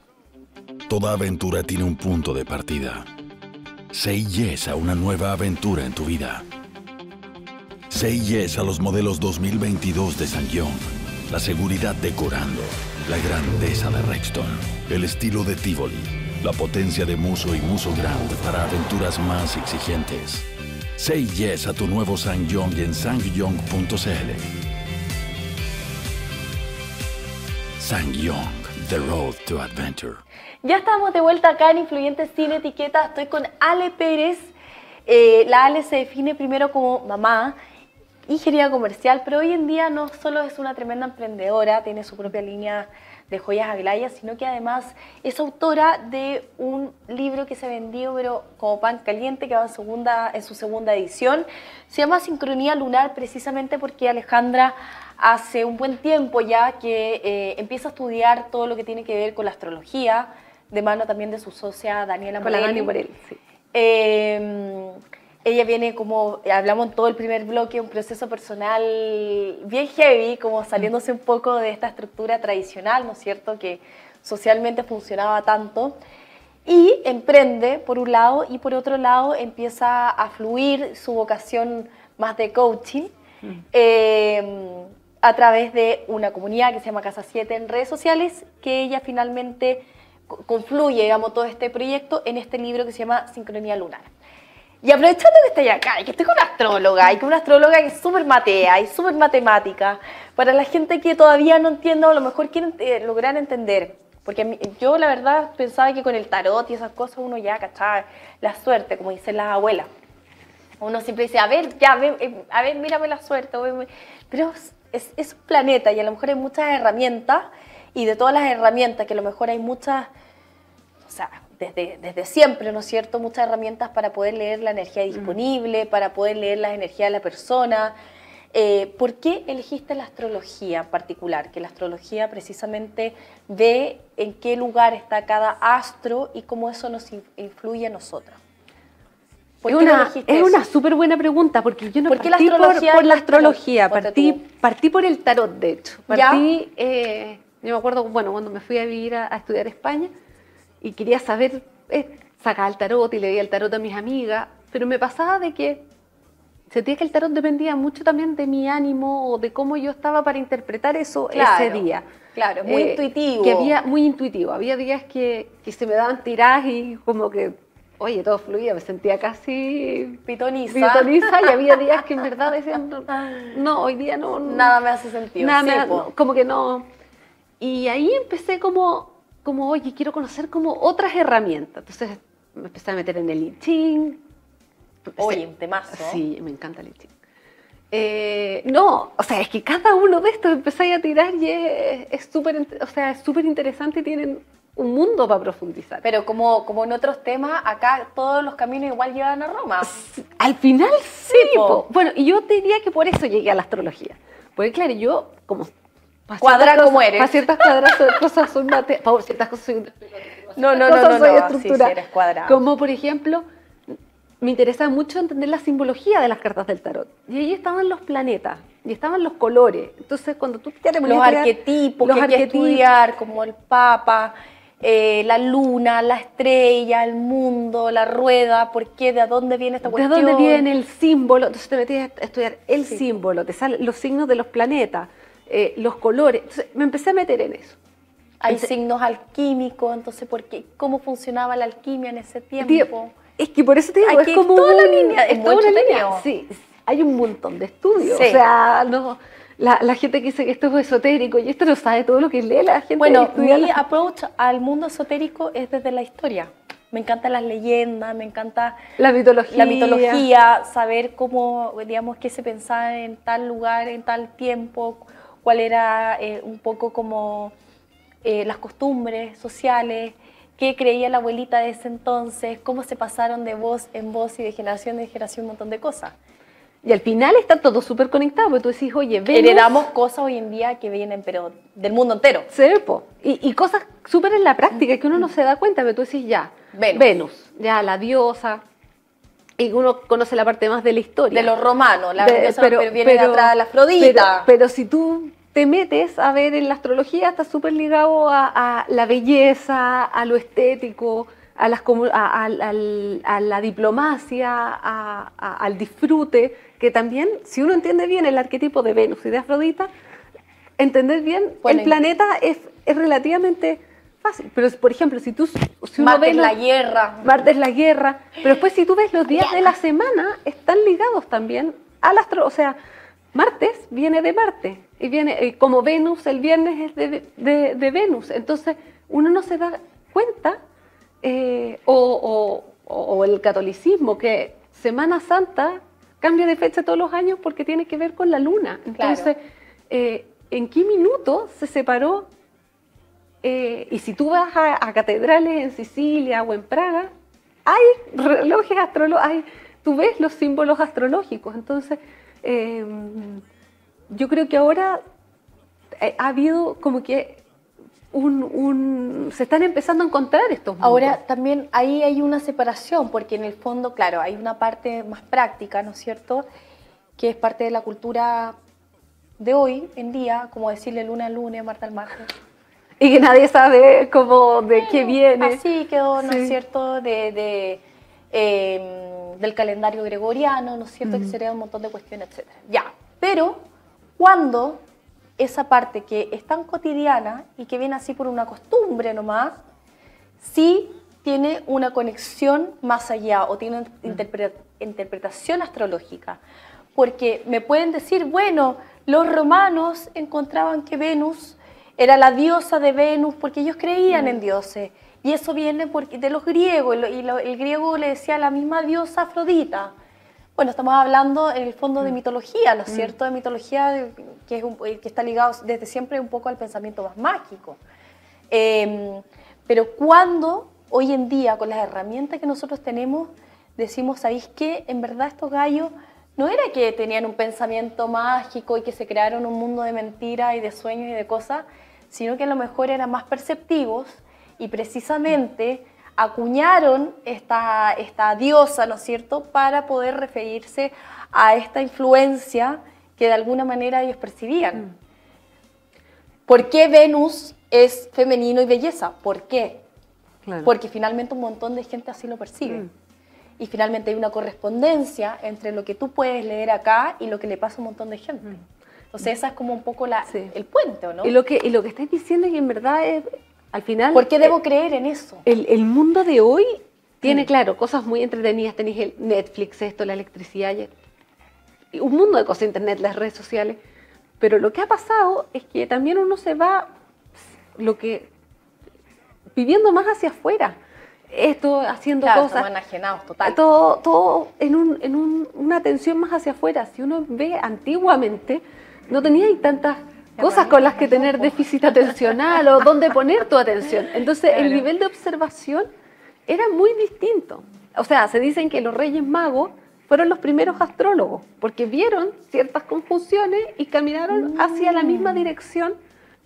Toda aventura tiene un punto de partida. Say yes a una nueva aventura en tu vida. Say yes a los modelos 2022 de SsangYong. La seguridad decorando, la grandeza de Rexton, el estilo de Tivoli, la potencia de Musso y Musso Grand para aventuras más exigentes. Say yes a tu nuevo SsangYong en sangyong.cl. SsangYong, The Road to Adventure. Ya estamos de vuelta acá en Influyentes Sin Etiqueta. Estoy con Ale Pérez. La Ale se define primero como mamá, ingeniera comercial, pero hoy en día no solo es una tremenda emprendedora, tiene su propia línea de joyas Aglaya, sino que además es autora de un libro que se vendió pero como pan caliente, que va en su segunda edición. Se llama Sincronía Lunar, precisamente porque Alejandra hace un buen tiempo ya que empieza a estudiar todo lo que tiene que ver con la astrología, de mano también de su socia Daniela Morel. Con la Dani Morel, sí. ella viene como, hablamos en todo el primer bloque, un proceso personal bien heavy, como saliéndose un poco de esta estructura tradicional, ¿no es cierto?, que socialmente funcionaba tanto. Y emprende, por un lado, y por otro lado empieza a fluir su vocación más de coaching a través de una comunidad que se llama Casa 7 en redes sociales, que ella finalmente confluye, digamos, todo este proyecto en este libro que se llama Sincronía Lunar. Y aprovechando que estoy acá y que estoy con una astróloga, y con una astróloga que es súper matea y súper matemática, para la gente que todavía no entiende o a lo mejor quieren lograr entender, porque yo la verdad pensaba que con el tarot y esas cosas uno ya cachaba la suerte, como dicen las abuelas. Uno siempre dice, a ver, ya, a ver, mírame la suerte, pero es un planeta y a lo mejor hay muchas herramientas, y de todas las herramientas que a lo mejor hay muchas, o sea, desde siempre, ¿no es cierto?, muchas herramientas para poder leer la energía disponible, para poder leer las energías de la persona. ¿Por qué elegiste la astrología en particular? Que la astrología precisamente ve en qué lugar está cada astro y cómo eso nos influye a nosotros. Es una súper buena pregunta, porque yo no partí por la astrología, partí por el tarot, de hecho. Yo me acuerdo, bueno, cuando me fui a vivir a estudiar a España, y quería saber, sacaba el tarot y leía el tarot a mis amigas, pero me pasaba de que sentía que el tarot dependía mucho también de mi ánimo o de cómo yo estaba para interpretar eso ese día. Claro, muy intuitivo. Muy intuitivo. Había días que se me daban tiradas y como que, oye, todo fluía, me sentía casi pitoniza, y había días que en verdad decían, no, hoy día no. Nada me hace sentido. Como que no. Y ahí empecé como, oye, quiero conocer como otras herramientas. Entonces me empecé a meter en el I Ching. Oye, un temazo. Sí, me encanta el I Ching. No, o sea, es que cada uno de estos empecé a tirar y es súper interesante y tienen un mundo para profundizar. Pero como en otros temas, acá todos los caminos igual llevan a Roma. Al final sí. Bueno, y yo te diría que por eso llegué a la astrología. Porque claro, yo como... Cuadra como eres. Para ciertas cosas soy mate, para ciertas cosas soy no, soy estructura. Sí, eres cuadrada. Como por ejemplo, me interesa mucho entender la simbología de las cartas del tarot. Y ahí estaban los planetas, y estaban los colores. Entonces, cuando tú ya te ponías los arquetipos que hay que estudiar, como el Papa, la luna, la estrella, el mundo, la rueda, ¿por qué? ¿De dónde viene esta cuestión? ¿De dónde viene el símbolo? Entonces te metías a estudiar el símbolo, te salen los signos de los planetas. Los colores, entonces me empecé a meter en eso. Hay signos alquímicos, entonces ¿cómo funcionaba la alquimia en ese tiempo? Es que por eso te digo, es como toda la línea, es toda una línea. Sí, hay un montón de estudios, sí. O sea, no, la gente que dice que esto es esotérico y esto no sabe todo lo que lee la gente. Bueno, mi approach al mundo esotérico es desde la historia. Me encantan las leyendas, me encanta la mitología, saber cómo, digamos, qué se pensaba en tal lugar, en tal tiempo, cuál era un poco como las costumbres sociales, qué creía la abuelita de ese entonces, cómo se pasaron de voz en voz y de generación en generación un montón de cosas. Y al final está todo súper conectado, porque tú decís, oye, heredamos cosas hoy en día que vienen pero del mundo entero. Sí, y cosas súper en la práctica que uno no se da cuenta, pero tú decís, ya, Venus, ya la diosa, y uno conoce la parte más de la historia. De los romanos, la diosa viene de atrás de la Afrodita. Pero si tú te metes a ver en la astrología, está súper ligado a la belleza, a lo estético, a la diplomacia, al disfrute, que también, si uno entiende bien el arquetipo de Venus y de Afrodita, entender bien el planeta es relativamente fácil. Pero, por ejemplo, si uno Marte ve es la guerra. Marte es la guerra. Pero después, si tú ves los días de la semana, están ligados también al astro. O sea, martes viene de Marte. Y viene como Venus, el viernes es de Venus. Entonces, uno no se da cuenta. O el catolicismo, que Semana Santa cambia de fecha todos los años porque tiene que ver con la luna. Entonces, ¿en qué minuto se separó? Y si tú vas a catedrales en Sicilia o en Praga, hay relojes astrológicos, tú ves los símbolos astrológicos. Entonces, yo creo que ahora ha habido como que se están empezando a encontrar estos mundos. Ahora, también ahí hay una separación, porque en el fondo, claro, hay una parte más práctica, ¿no es cierto?, que es parte de la cultura de hoy en día, como decirle lunes al lunes, martes al martes. Y que nadie sabe cómo, de qué viene. Así quedó, ¿no es cierto?, del calendario gregoriano, ¿no es cierto?, que sería un montón de cuestiones, etc. Ya, pero cuando esa parte que es tan cotidiana y que viene así por una costumbre nomás, sí tiene una conexión más allá o tiene una interpretación astrológica. Porque me pueden decir, bueno, los romanos encontraban que Venus era la diosa de Venus porque ellos creían en dioses. Y eso viene de los griegos, el griego le decía a la misma diosa Afrodita. Bueno, estamos hablando en el fondo de mitología, ¿no es cierto? De mitología que está ligado desde siempre un poco al pensamiento más mágico. Pero cuando hoy en día, con las herramientas que nosotros tenemos, decimos, ¿sabéis qué? En verdad estos gallos no era que tenían un pensamiento mágico y que se crearon un mundo de mentiras y de sueños y de cosas, sino que a lo mejor eran más perceptivos y precisamente acuñaron esta diosa, ¿no es cierto?, para poder referirse a esta influencia que de alguna manera ellos percibían. ¿Por qué Venus es femenino y belleza? ¿Por qué? Claro. Porque finalmente un montón de gente así lo percibe. Y finalmente hay una correspondencia entre lo que tú puedes leer acá y lo que le pasa a un montón de gente. Entonces esa es como un poco el puente, ¿o no? Y lo que estáis diciendo es que en verdad es, al final... ¿Por qué debo creer en eso? El mundo de hoy tiene, claro, cosas muy entretenidas. Tenéis el Netflix, la electricidad, y un mundo de cosas, internet, las redes sociales. Pero lo que ha pasado es que también uno se va viviendo más hacia afuera. Esto, haciendo cosas... Estamos enajenados, total. Todo en una atención más hacia afuera. Si uno ve antiguamente, no tenía tantas cosas con las que tener déficit atencional o dónde poner tu atención. Entonces, el nivel de observación era muy distinto. O sea, se dicen que los Reyes Magos fueron los primeros astrólogos, porque vieron ciertas conjunciones y caminaron hacia la misma dirección,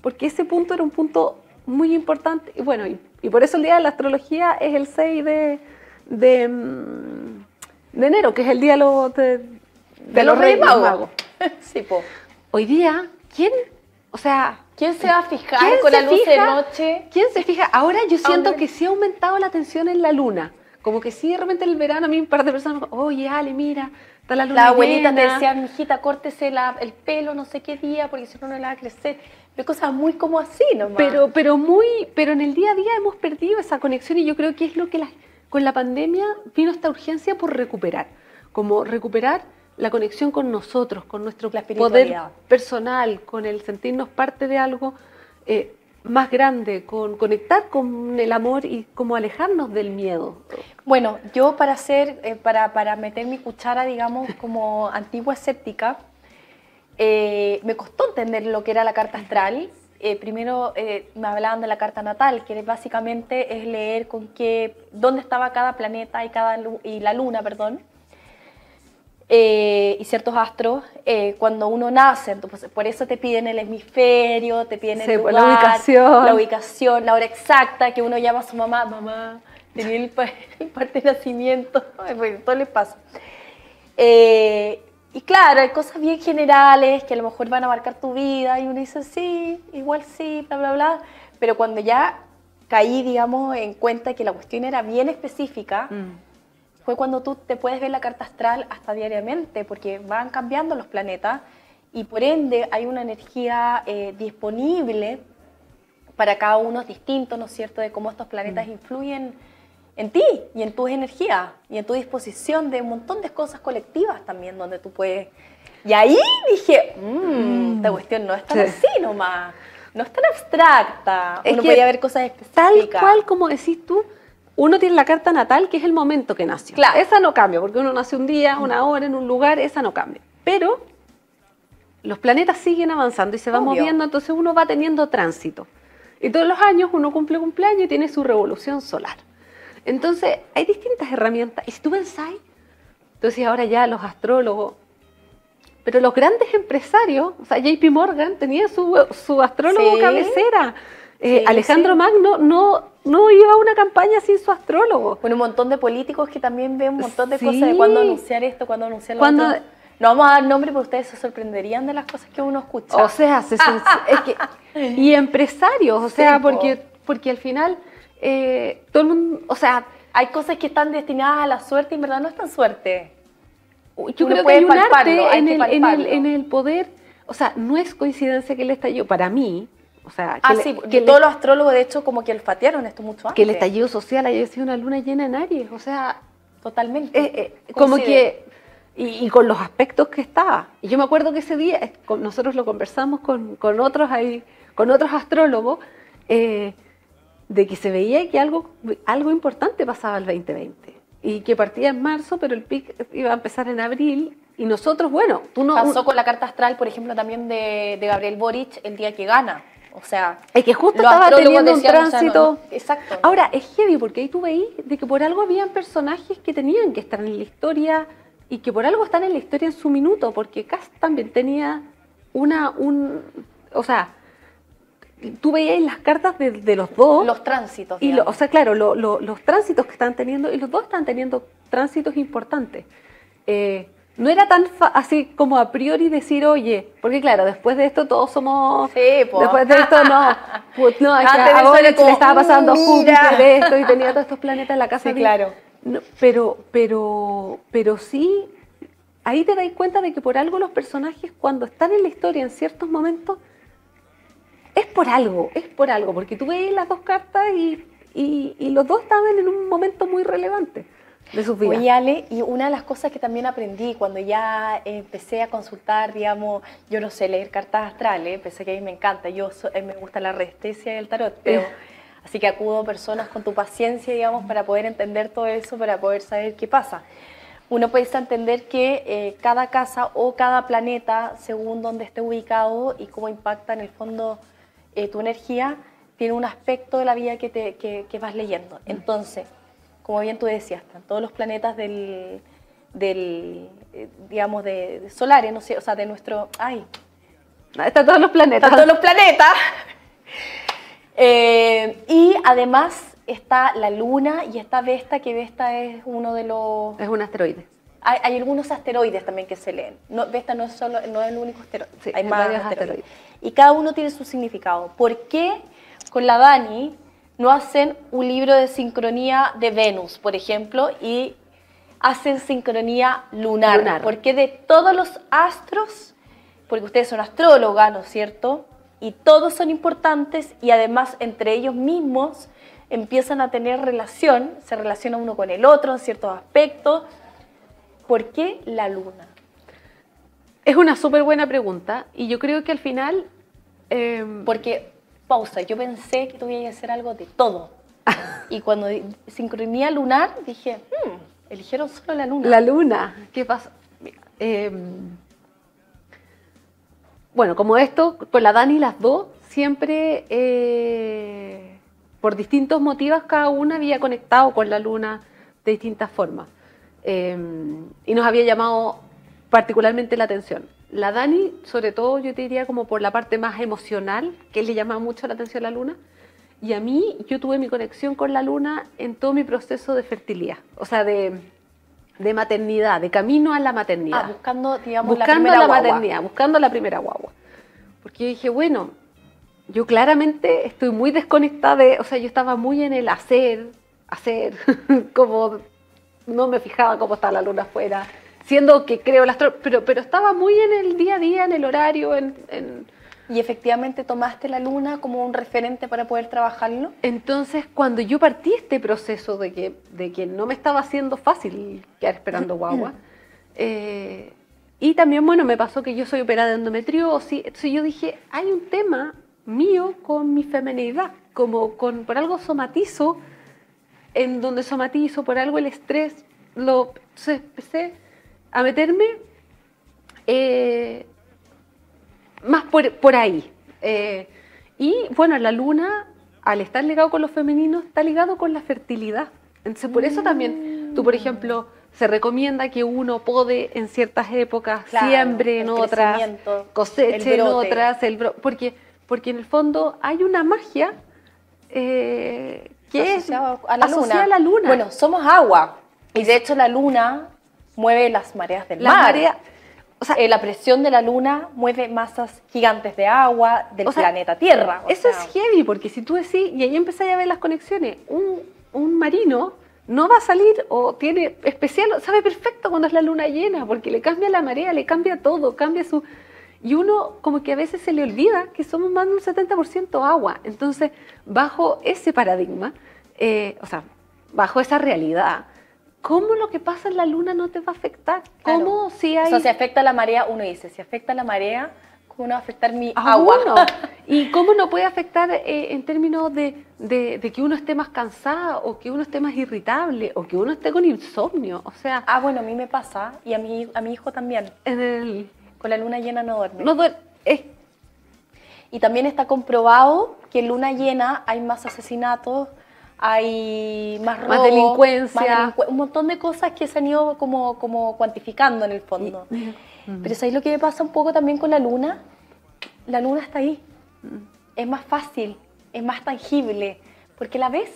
porque ese punto era un punto muy importante. Y bueno, y por eso el día de la astrología es el 6 de enero, que es el día de los Reyes Magos. Sí, po. Hoy día, ¿quién se va a fijar con la luz de noche? ¿Quién se fija? Ahora yo siento que sí ha aumentado la atención en la luna. Como que sí, de repente en el verano a mí un par de personas me dicen, oye, Ale, mira, está la luna. La abuelita llena. te decía, mijita, córtese el pelo no sé qué día, porque si no, no le va a crecer. Pero cosas muy como así nomás. Pero en el día a día hemos perdido esa conexión y yo creo que es lo que con la pandemia vino esta urgencia por recuperar. Como recuperar la conexión con nosotros, con nuestro poder personal, con el sentirnos parte de algo más grande, con conectar con el amor y como alejarnos del miedo. Bueno, yo para meter mi cuchara, digamos, como antigua escéptica, me costó entender lo que era la carta astral. Primero me hablaban de la carta natal, que básicamente es leer dónde estaba cada planeta y la luna, perdón. Y ciertos astros, cuando uno nace, entonces, por eso te piden el hemisferio, te piden el lugar, la ubicación, la hora exacta, que uno llama a su mamá, tenía el parte de nacimiento, bueno, todo les pasa. Y claro, hay cosas bien generales que a lo mejor van a marcar tu vida y uno dice, sí, igual sí, bla, bla, bla, pero cuando ya caí, digamos, en cuenta que la cuestión era bien específica, fue cuando tú te puedes ver la carta astral hasta diariamente, porque van cambiando los planetas y por ende hay una energía disponible para cada uno distinto, ¿no es cierto?, de cómo estos planetas influyen en ti y en tus energías y en tu disposición de un montón de cosas colectivas también donde tú puedes... Y ahí dije, esta cuestión no es tan así nomás, no es tan abstracta, uno podía ver cosas específicas. Tal cual como decís tú, uno tiene la carta natal, que es el momento que nació. Claro. Esa no cambia, porque uno nace un día, una hora, en un lugar, esa no cambia. Pero los planetas siguen avanzando y se van moviendo, entonces uno va teniendo tránsito. Y todos los años uno cumple cumpleaños y tiene su revolución solar. Entonces hay distintas herramientas. Y si tú pensáis, entonces ahora ya los astrólogos, pero los grandes empresarios, o sea, JP Morgan tenía su astrólogo cabecera. Alejandro Magno no iba a una campaña sin su astrólogo. Bueno, un montón de políticos que también ven un montón de Sí. cosas de cuándo anunciar esto, cuándo anunciar lo Cuando- otro. No vamos a dar nombre, pero ustedes se sorprenderían de las cosas que uno escucha. O sea, y empresarios, o sea, Sí, po. porque al final todo el mundo, o sea, Hay cosas que están destinadas a la suerte y en verdad no es tan suerte. yo Uno creo que puede hay un palparlo, arte hay que palparlo. en el poder, o sea, no es coincidencia que el estallido, para mí, o sea, Sí, que todos los astrólogos de hecho como que olfatearon esto mucho antes. que el estallido social haya sido una luna llena en Aries, o sea, Totalmente. como Coincide. que, y con los aspectos que estaba. Y yo me acuerdo que ese día, nosotros lo conversamos con otros astrólogos, de que se veía que algo importante pasaba el 2020 y que partía en marzo, pero el pic iba a empezar en abril y nosotros, bueno, Pasó con la carta astral, por ejemplo, también de Gabriel Boric el día que gana. O sea, es que justo los estaba astrólogos teniendo un decían, o sea, tránsito. exacto. Ahora, es heavy porque ahí tú veís de que por algo habían personajes que tenían que estar en la historia y que por algo están en la historia en su minuto, porque Kast también tenía o sea, tú veías las cartas de los dos. Los tránsitos. Y digamos. o sea, claro, los tránsitos que están teniendo, y los dos están teniendo tránsitos importantes. No era tan así como a priori decir, oye, porque claro, después de esto todos somos... Sí, po. Después de esto no, pues no, es que Antes de a eso era Boric como, le estaba pasando mira. Júpiter esto y tenía todos estos planetas en la casa. Sí, claro. No, pero sí, ahí te das cuenta de que por algo los personajes cuando están en la historia en ciertos momentos, es por algo, porque tú ves las dos cartas y los dos estaban en un momento muy relevante de sus vidas. Oye, Ale, y una de las cosas que también aprendí cuando ya empecé a consultar, digamos, yo no sé leer cartas astrales, pensé que a mí me encanta, me gusta la resistencia y el tarot, pero así que acudo a personas con tu paciencia, digamos, para poder entender todo eso, para poder saber qué pasa. Uno puede entender que cada casa o cada planeta, según donde esté ubicado y cómo impacta en el fondo tu energía, tiene un aspecto de la vida que vas leyendo. Entonces, como bien tú decías, están todos los planetas digamos, de solares, no sé, o sea, de nuestro... Están todos los planetas. Están todos los planetas. Y además está la Luna y está Vesta, que Vesta es uno de los... Es un asteroide. Hay algunos asteroides también que se leen. Vesta no es el único asteroide, Sí, hay hay más varios asteroides. Y cada uno tiene su significado. ¿Por qué con la Dani no hacen un libro de sincronía de Venus, por ejemplo, y hacen sincronía lunar? Porque de todos los astros, porque ustedes son astrólogas, ¿no es cierto? Y todos son importantes y además entre ellos mismos empiezan a tener relación, se relaciona uno con el otro en ciertos aspectos. ¿Por qué la luna? Es una súper buena pregunta y yo creo que al final... Porque, pausa, yo pensé que tuviera que hacer algo de todo. Y cuando sincronía lunar, dije, eligieron solo la luna. La luna, ¿qué pasa? Mira, bueno, como esto, con la Dani las dos, siempre, por distintos motivos, cada una había conectado con la luna de distintas formas. Y nos había llamado particularmente la atención. La Dani, sobre todo, yo te diría como por la parte más emocional, que le llama mucho la atención a la luna. Y a mí, yo tuve mi conexión con la luna en todo mi proceso de fertilidad, o sea, de maternidad, de camino a la maternidad. Buscando, digamos, Buscando la primera guagua. maternidad, buscando la primera guagua. Porque yo dije, bueno, yo claramente estoy muy desconectada o sea, yo estaba muy en el hacer, como no me fijaba cómo estaba la luna afuera, siendo que creo el astro, pero estaba muy en el día a día, en el horario, Y efectivamente tomaste la luna como un referente para poder trabajarlo. Entonces, cuando yo partí este proceso de que no me estaba haciendo fácil quedar esperando guagua, y también, bueno, me pasó que yo soy operada de endometriosis, entonces yo dije, hay un tema mío con mi feminidad, por algo somatizo, en donde somatizo, por algo el estrés, entonces empecé a meterme más por ahí. Y bueno, la luna, al estar ligado con lo femenino, está ligado con la fertilidad. Entonces, por eso también, tú, por ejemplo, se recomienda que uno pode en ciertas épocas, Claro, siembre en el otras, crecimiento, coseche el en brote. otras, porque en el fondo hay una magia que es asociado a la asociada a la luna. Bueno, somos agua. Y de hecho la luna mueve las mareas del mar. O sea, la presión de la luna mueve masas gigantes de agua del planeta Tierra. Eso es heavy, porque si tú decís, y ahí empezáis a ver las conexiones, un marino no va a salir o tiene especial, sabe perfecto cuando es la luna llena, porque le cambia la marea, le cambia todo, cambia su... Y uno como que a veces se le olvida que somos más de un 70% agua. Entonces, bajo ese paradigma, bajo esa realidad, ¿cómo lo que pasa en la luna no te va a afectar? ¿Cómo claro. si hay... O sea, si afecta la marea, uno dice, si afecta la marea, ¿cómo no va a afectar mi agua? ¿Y cómo no puede afectar en términos de que uno esté más cansado, o que uno esté más irritable, o que uno esté con insomnio? O sea... bueno, a mí me pasa, y a mi hijo también. Con la luna llena no duerme. No duerme. Y también está comprobado que en luna llena hay más asesinatos, hay más robo, más delincuencia. Un montón de cosas que se han ido como cuantificando en el fondo. Pero ¿sabéis lo que me pasa un poco también con la luna? La luna está ahí. Es más fácil, es más tangible, porque la ves.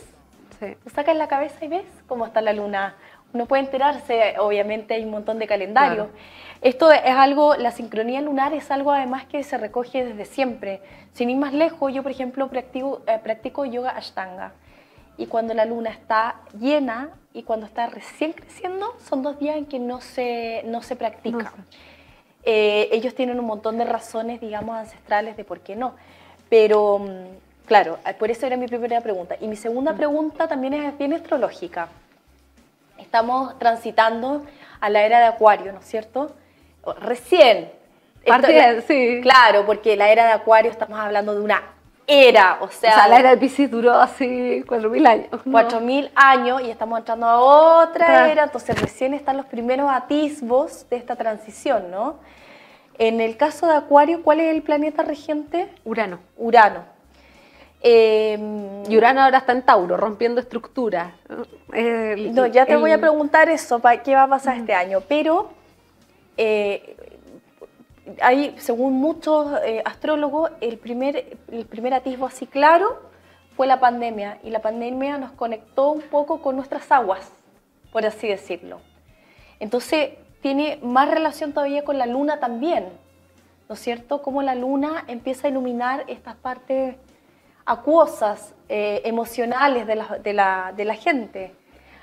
Sí. Tú sacas la cabeza y ves cómo está la luna. Uno puede enterarse, obviamente hay un montón de calendarios. Claro. Esto es algo, la sincronía lunar es algo además que se recoge desde siempre. Sin ir más lejos, yo por ejemplo practico yoga ashtanga. Y cuando la luna está llena y cuando está recién creciendo, son 2 días en que no se practica. No. Ellos tienen un montón de razones, digamos, ancestrales de por qué no. Pero, claro, por eso era mi primera pregunta. Y mi segunda pregunta también es bien astrológica. Estamos transitando a la era de Acuario, ¿no es cierto? Recién. Sí. Claro, porque la era de Acuario estamos hablando de una era, o sea la era de Piscis duró así 4.000 años. 4.000 años y estamos entrando a otra era, entonces recién están los primeros atisbos de esta transición, ¿no? En el caso de Acuario, ¿cuál es el planeta regente? Urano. Y Urano ahora está en Tauro, rompiendo estructuras. No, ya te voy a preguntar eso, qué va a pasar este año, pero hay, según muchos astrólogos, el primer atisbo así claro fue la pandemia, y la pandemia nos conectó un poco con nuestras aguas, por así decirlo. Entonces, tiene más relación todavía con la luna también, ¿no es cierto? Cómo la luna empieza a iluminar estas partes acuosas, emocionales de la gente.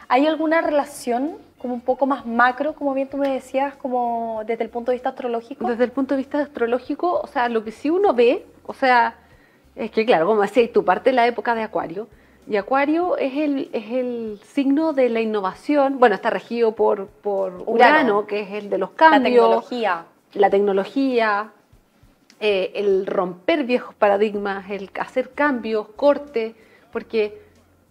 ¿Hay alguna relación como un poco más macro, como bien tú me decías, como desde el punto de vista astrológico? Desde el punto de vista astrológico, o sea, lo que sí uno ve, o sea, es que claro, como decías, tú parte de la época de Acuario, y Acuario es el signo de la innovación, bueno, está regido por Urano, que es el de los cambios. La tecnología, el romper viejos paradigmas, el hacer cambios, corte, porque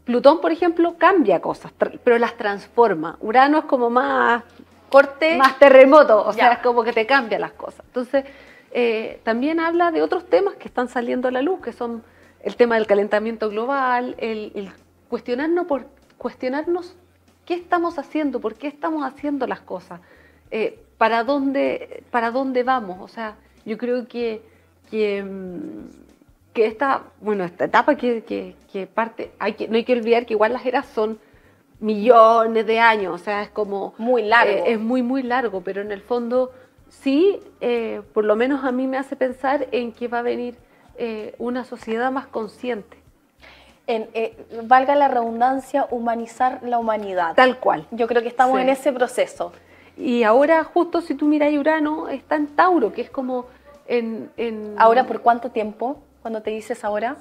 Plutón, por ejemplo, cambia cosas, pero las transforma. Urano es como más corte, más terremoto, o sea, es como que te cambia las cosas. Entonces, también habla de otros temas que están saliendo a la luz, que son el tema del calentamiento global, el cuestionarnos qué estamos haciendo, por qué estamos haciendo las cosas, para dónde vamos. O sea, yo creo que esta etapa que parte, no hay que olvidar que igual las eras son millones de años, o sea, es como... Muy largo. Es muy largo, pero en el fondo sí, por lo menos a mí me hace pensar en que va a venir una sociedad más consciente. Valga la redundancia, humanizar la humanidad. Tal cual. Yo creo que estamos en ese proceso. Y ahora, justo si tú miras Urano, está en Tauro, que es como ¿Ahora por cuánto tiempo? Cuando te dices ahora...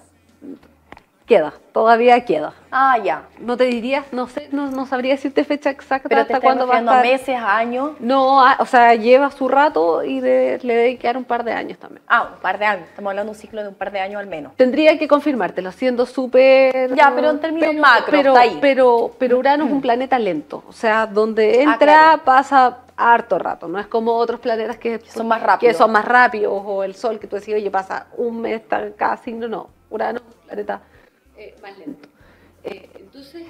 Todavía queda. Ah, ya. No te diría, no sé, no sabría decirte fecha exacta. ¿Pero te estás refiriendo a meses, a años? No, o sea, lleva su rato y le debe quedar un par de años también. Ah, un par de años. Estamos hablando de un ciclo de un par de años al menos. Tendría que confirmártelo, siendo súper... Ya, pero en términos macro, está ahí. Pero Urano es un planeta lento. O sea, donde entra pasa harto rato. No es como otros planetas que son más rápidos. Que son más rápidos. O el Sol, que tú decías, oye, pasa un mes en cada signo. No, Urano es un planeta... más lento. Entonces,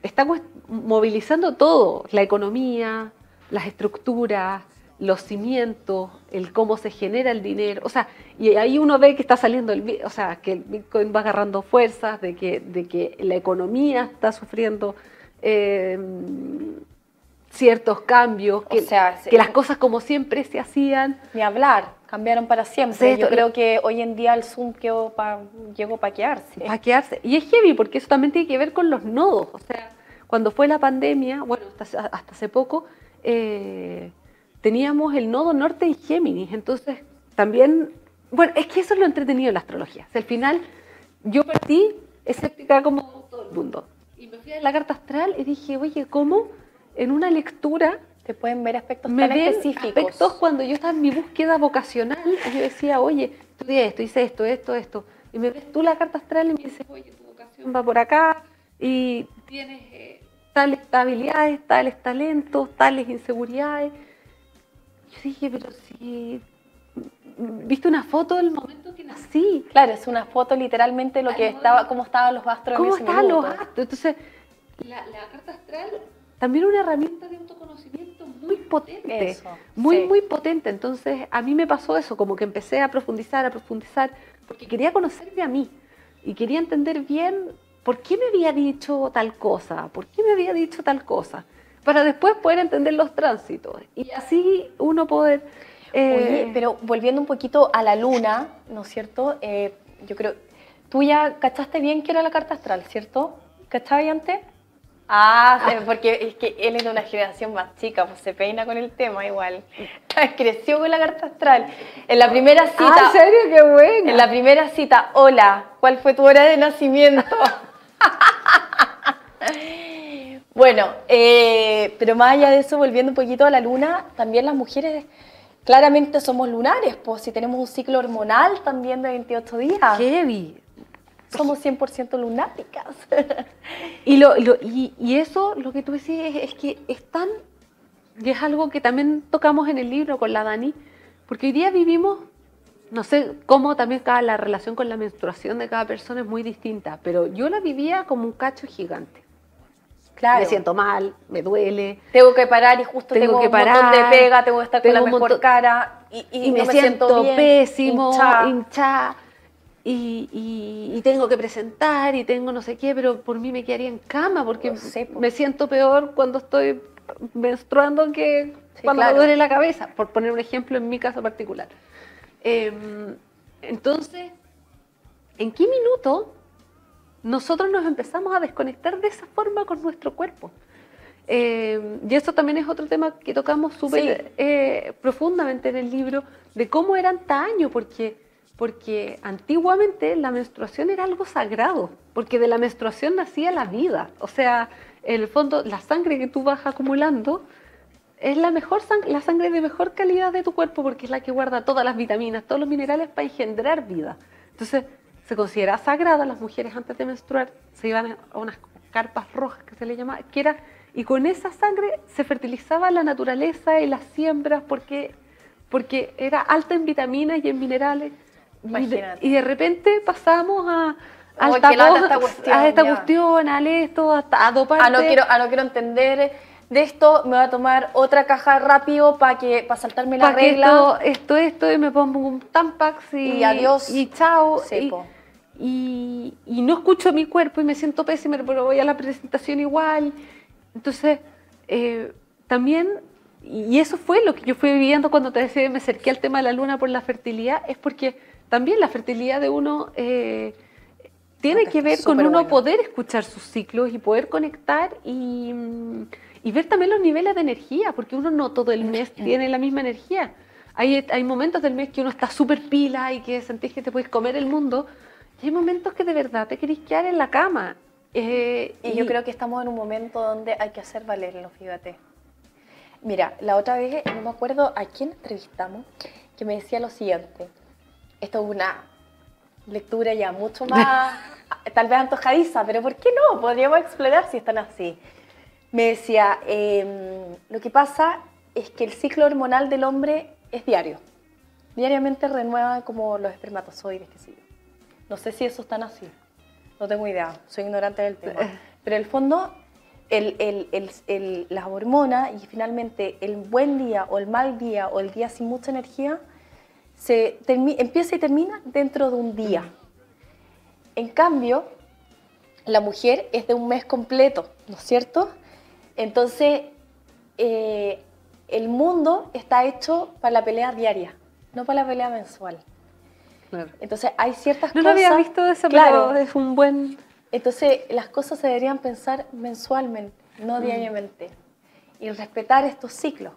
está movilizando todo, la economía, las estructuras, los cimientos, el cómo se genera el dinero, o sea, y ahí uno ve que está saliendo, o sea, que el Bitcoin va agarrando fuerzas, de que la economía está sufriendo ciertos cambios, que, O sea, que las cosas como siempre se hacían. Ni hablar, cambiaron para siempre. Sí, Yo creo que hoy en día el Zoom llegó para quedarse. Para quedarse. Y es heavy porque eso también tiene que ver con los nodos. O sea, cuando fue la pandemia, bueno, hasta hace poco, teníamos el nodo norte en Géminis. Entonces, también, bueno, es que eso es lo entretenido de la astrología. O sea, al final, yo partí escéptica como todo el mundo. Y me fui a la carta astral y dije, oye, ¿cómo en una lectura Te pueden ver aspectos me tan ven específicos. aspectos cuando yo estaba en mi búsqueda vocacional? Y yo decía, oye, estudié esto, hice esto. Y me ves tú la carta astral y me dices, oye, tu vocación va por acá y tienes tales habilidades, tales talentos, tales inseguridades. Yo dije, pero si viste una foto del momento que nací. Claro, es una foto literalmente lo que estaba, cómo estaban los astros en ¿Cómo ese estaban los minuto. astros? Entonces, la carta astral también es una herramienta de autoconocimiento muy potente. Eso, muy, sí. muy potente. Entonces, a mí me pasó eso, como que empecé a profundizar, porque quería conocerme a mí y quería entender bien por qué me había dicho tal cosa, para después poder entender los tránsitos y así uno poder... Oye, pero volviendo un poquito a la luna, ¿no es cierto? Yo creo, tú ya cachaste bien qué era la carta astral, ¿cierto? ¿Cachabas antes? Sí, porque es que él es de una generación más chica, pues se peina con el tema igual. Creció con la carta astral. En la primera cita... ¿en serio? ¡Qué bueno! En la primera cita, hola, ¿cuál fue tu hora de nacimiento? Bueno, pero más allá de eso, volviendo un poquito a la luna, también las mujeres claramente somos lunares, pues si tenemos un ciclo hormonal también de 28 días. Heavy. Somos 100% lunáticas. Y eso, lo que tú decís, es que es tan... Y es algo que también tocamos en el libro con la Dani, porque hoy día vivimos, no sé cómo también la relación con la menstruación de cada persona es muy distinta, pero yo la vivía como un cacho gigante. Claro. Me siento mal, me duele. Tengo que parar y justo tengo que un montón de pega, tengo que estar con la mejor cara y no me siento bien, pésimo, hinchada. y tengo que presentar y tengo no sé qué, pero por mí me quedaría en cama porque me siento peor cuando estoy menstruando que cuando me duele la cabeza, por poner un ejemplo en mi caso particular. Entonces, ¿en qué minuto nosotros nos empezamos a desconectar de esa forma con nuestro cuerpo? Y eso también es otro tema que tocamos súper profundamente en el libro, de cómo era antaño, porque antiguamente la menstruación era algo sagrado, porque de la menstruación nacía la vida. O sea, en el fondo, la sangre que tú vas acumulando es la sangre de mejor calidad de tu cuerpo, porque es la que guarda todas las vitaminas, todos los minerales para engendrar vida. Entonces, se considera sagrada. Las mujeres antes de menstruar se iban a unas carpas rojas que se le llamaba, y con esa sangre se fertilizaba la naturaleza y las siembras porque era alta en vitaminas y en minerales. Y de repente pasamos a esta cuestión, a doparte. No quiero entender de esto, me voy a tomar otra caja rápido para saltarme la regla. Esto, y me pongo un Tampax y adiós. Y chao. Sí, y no escucho mi cuerpo y me siento pésima, pero voy a la presentación igual. Entonces, también, y eso fue lo que yo fui viviendo cuando te decía, me acerqué al tema de la luna por la fertilidad, es porque también la fertilidad de uno tiene que ver con uno poder escuchar sus ciclos y poder conectar y ver también los niveles de energía, porque uno no todo el mes tiene la misma energía. Hay momentos del mes que uno está súper pila y que sentís que te puedes comer el mundo, y hay momentos que de verdad te querés quedar en la cama. Y yo creo que estamos en un momento donde hay que hacer valerlo, fíjate. Mira, la otra vez, no me acuerdo a quién entrevistamos, que me decía lo siguiente. Esto es una lectura ya mucho más, tal vez antojadiza, pero ¿por qué no? Podríamos explorar si están así. Me decía, lo que pasa es que el ciclo hormonal del hombre es diario. Diariamente renueva como los espermatozoides, qué sé yo. No sé si eso es tan así. No tengo idea, soy ignorante del tema. Pero en el fondo, las hormonas y finalmente el buen día o el mal día o el día sin mucha energía empieza y termina dentro de un día. En cambio, la mujer es de un mes completo, ¿no es cierto? Entonces, el mundo está hecho para la pelea diaria, no para la pelea mensual. Claro. Entonces, hay ciertas No cosas... lo había visto de eso, claro, pero es un buen... Entonces, las cosas se deberían pensar mensualmente, no diariamente, y respetar estos ciclos.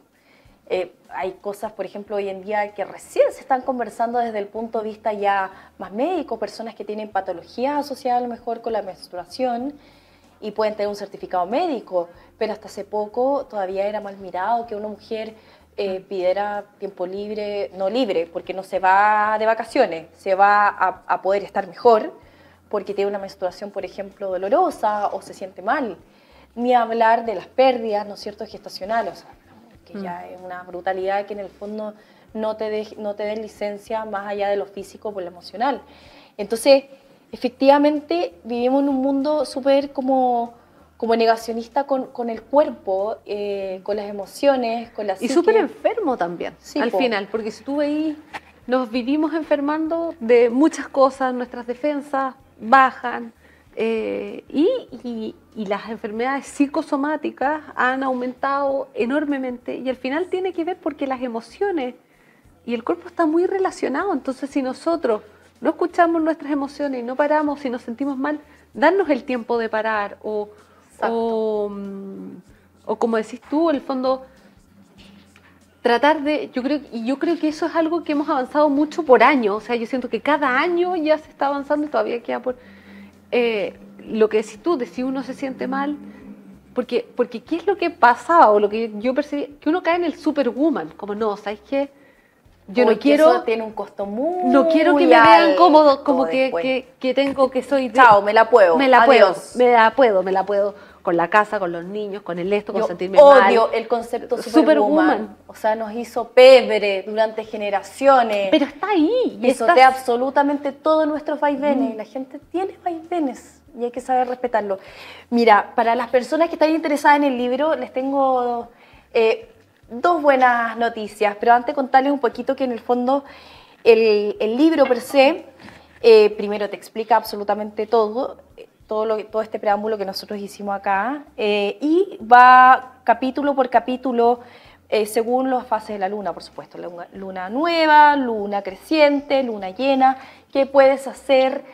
Hay cosas, por ejemplo, hoy en día que recién se están conversando desde el punto de vista ya más médico, personas que tienen patologías asociadas a lo mejor con la menstruación y pueden tener un certificado médico, pero hasta hace poco todavía era mal mirado que una mujer pidiera tiempo libre, no libre, porque no se va de vacaciones, se va a poder estar mejor, porque tiene una menstruación, por ejemplo, dolorosa o se siente mal, ni hablar de las pérdidas, ¿no es cierto?, gestacionales, o sea, que ya es una brutalidad que en el fondo no te den licencia más allá de lo físico por lo emocional. Entonces, efectivamente, vivimos en un mundo súper como negacionista con el cuerpo, con las emociones, con la psique. Y súper enfermo también, sí, al final, porque si tú veis, nos vivimos enfermando de muchas cosas, nuestras defensas bajan, y las enfermedades psicosomáticas han aumentado enormemente y al final tiene que ver porque las emociones y el cuerpo está muy relacionado. Entonces, si nosotros no escuchamos nuestras emociones y no paramos, si nos sentimos mal, darnos el tiempo de parar o como decís tú, en el fondo tratar de, yo creo que eso es algo que hemos avanzado mucho por año. O sea, yo siento que cada año ya se está avanzando y todavía queda por... lo que decís tú, de si uno se siente mal, porque ¿qué es lo que pasaba o lo que yo percibí? Que uno cae en el superwoman, como no, ¿sabes qué? Yo no quiero... Eso tiene un costo muy no quiero que me vean cómodo, como que tengo que soy... Chao, me la puedo. Me la Adiós. puedo, me la puedo con la casa, con los niños, con el esto, con Yo sentirme mal. odio el concepto superwoman. O sea, nos hizo pebre durante generaciones. Pero está ahí. Y pisotea absolutamente todos nuestros vaivenes. La gente tiene vaivenes y hay que saber respetarlo. Mira, para las personas que están interesadas en el libro, les tengo dos buenas noticias. Pero antes contarles un poquito que en el fondo el libro per se, primero te explica absolutamente todo este preámbulo que nosotros hicimos acá, y va capítulo por capítulo según las fases de la luna, por supuesto, luna nueva, luna creciente, luna llena, qué puedes hacer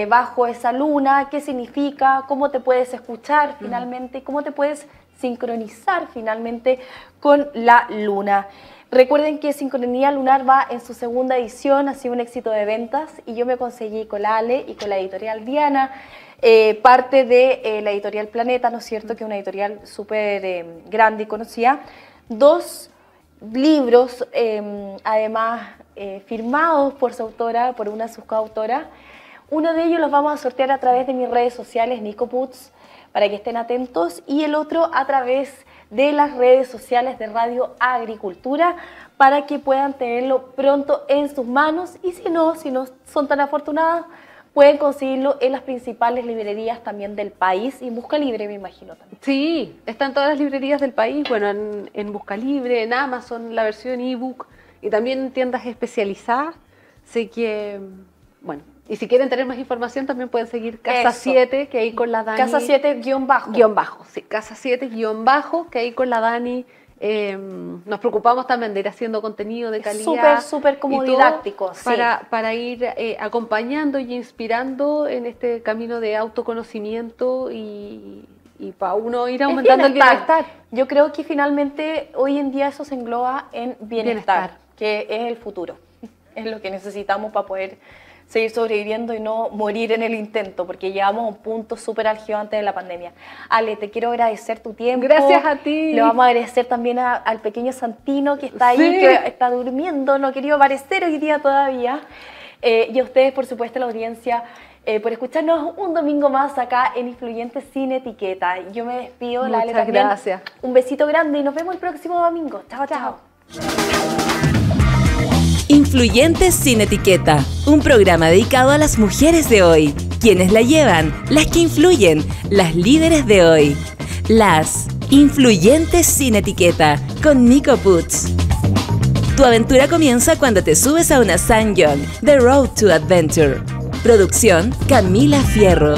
bajo esa luna, qué significa, cómo te puedes escuchar finalmente, cómo te puedes sincronizar finalmente con la luna. Recuerden que Sincronía Lunar va en su segunda edición, ha sido un éxito de ventas y yo me conseguí con la Ale y con la editorial Diana, parte de la editorial Planeta, ¿no es cierto?, que es una editorial súper grande y conocida. 2 libros, además firmados por su autora, por una de sus coautoras. Uno de ellos los vamos a sortear a través de mis redes sociales, Nico Puts, para que estén atentos, y el otro a través de las redes sociales de Radio Agricultura, para que puedan tenerlo pronto en sus manos, y si no son tan afortunadas, pueden conseguirlo en las principales librerías también del país, y en Busca Libre, me imagino también. Sí, están todas las librerías del país, bueno, en Busca Libre, en Amazon, la versión ebook, y también en tiendas especializadas. Así que, bueno, y si quieren tener más información también pueden seguir Casa 7, que ahí con la Dani... Casa 7 _. Guión bajo, sí, Casa 7 _, que ahí con la Dani nos preocupamos también de ir haciendo contenido de calidad. Súper como didáctico, sí. Para ir acompañando y inspirando en este camino de autoconocimiento y para uno ir aumentando el bienestar. Yo creo que finalmente hoy en día eso se engloba en bienestar, que es el futuro. Es lo que necesitamos para poder seguir sobreviviendo y no morir en el intento, porque llegamos a un punto súper álgido antes de la pandemia. Ale, te quiero agradecer tu tiempo. Gracias a ti. Le vamos a agradecer también al pequeño Santino que está ahí, que está durmiendo, no ha querido aparecer hoy día todavía. Y a ustedes, por supuesto, la audiencia, por escucharnos un domingo más acá en Influyentes Sin Etiqueta. Yo me despido, la Ale también. Gracias. Un besito grande y nos vemos el próximo domingo. Chao, chao. Influyentes Sin Etiqueta, un programa dedicado a las mujeres de hoy, quienes la llevan, las que influyen, las líderes de hoy. Las influyentes sin etiqueta con Nico Puig. Tu aventura comienza cuando te subes a una St. John, The Road to Adventure. Producción Camila Fierro.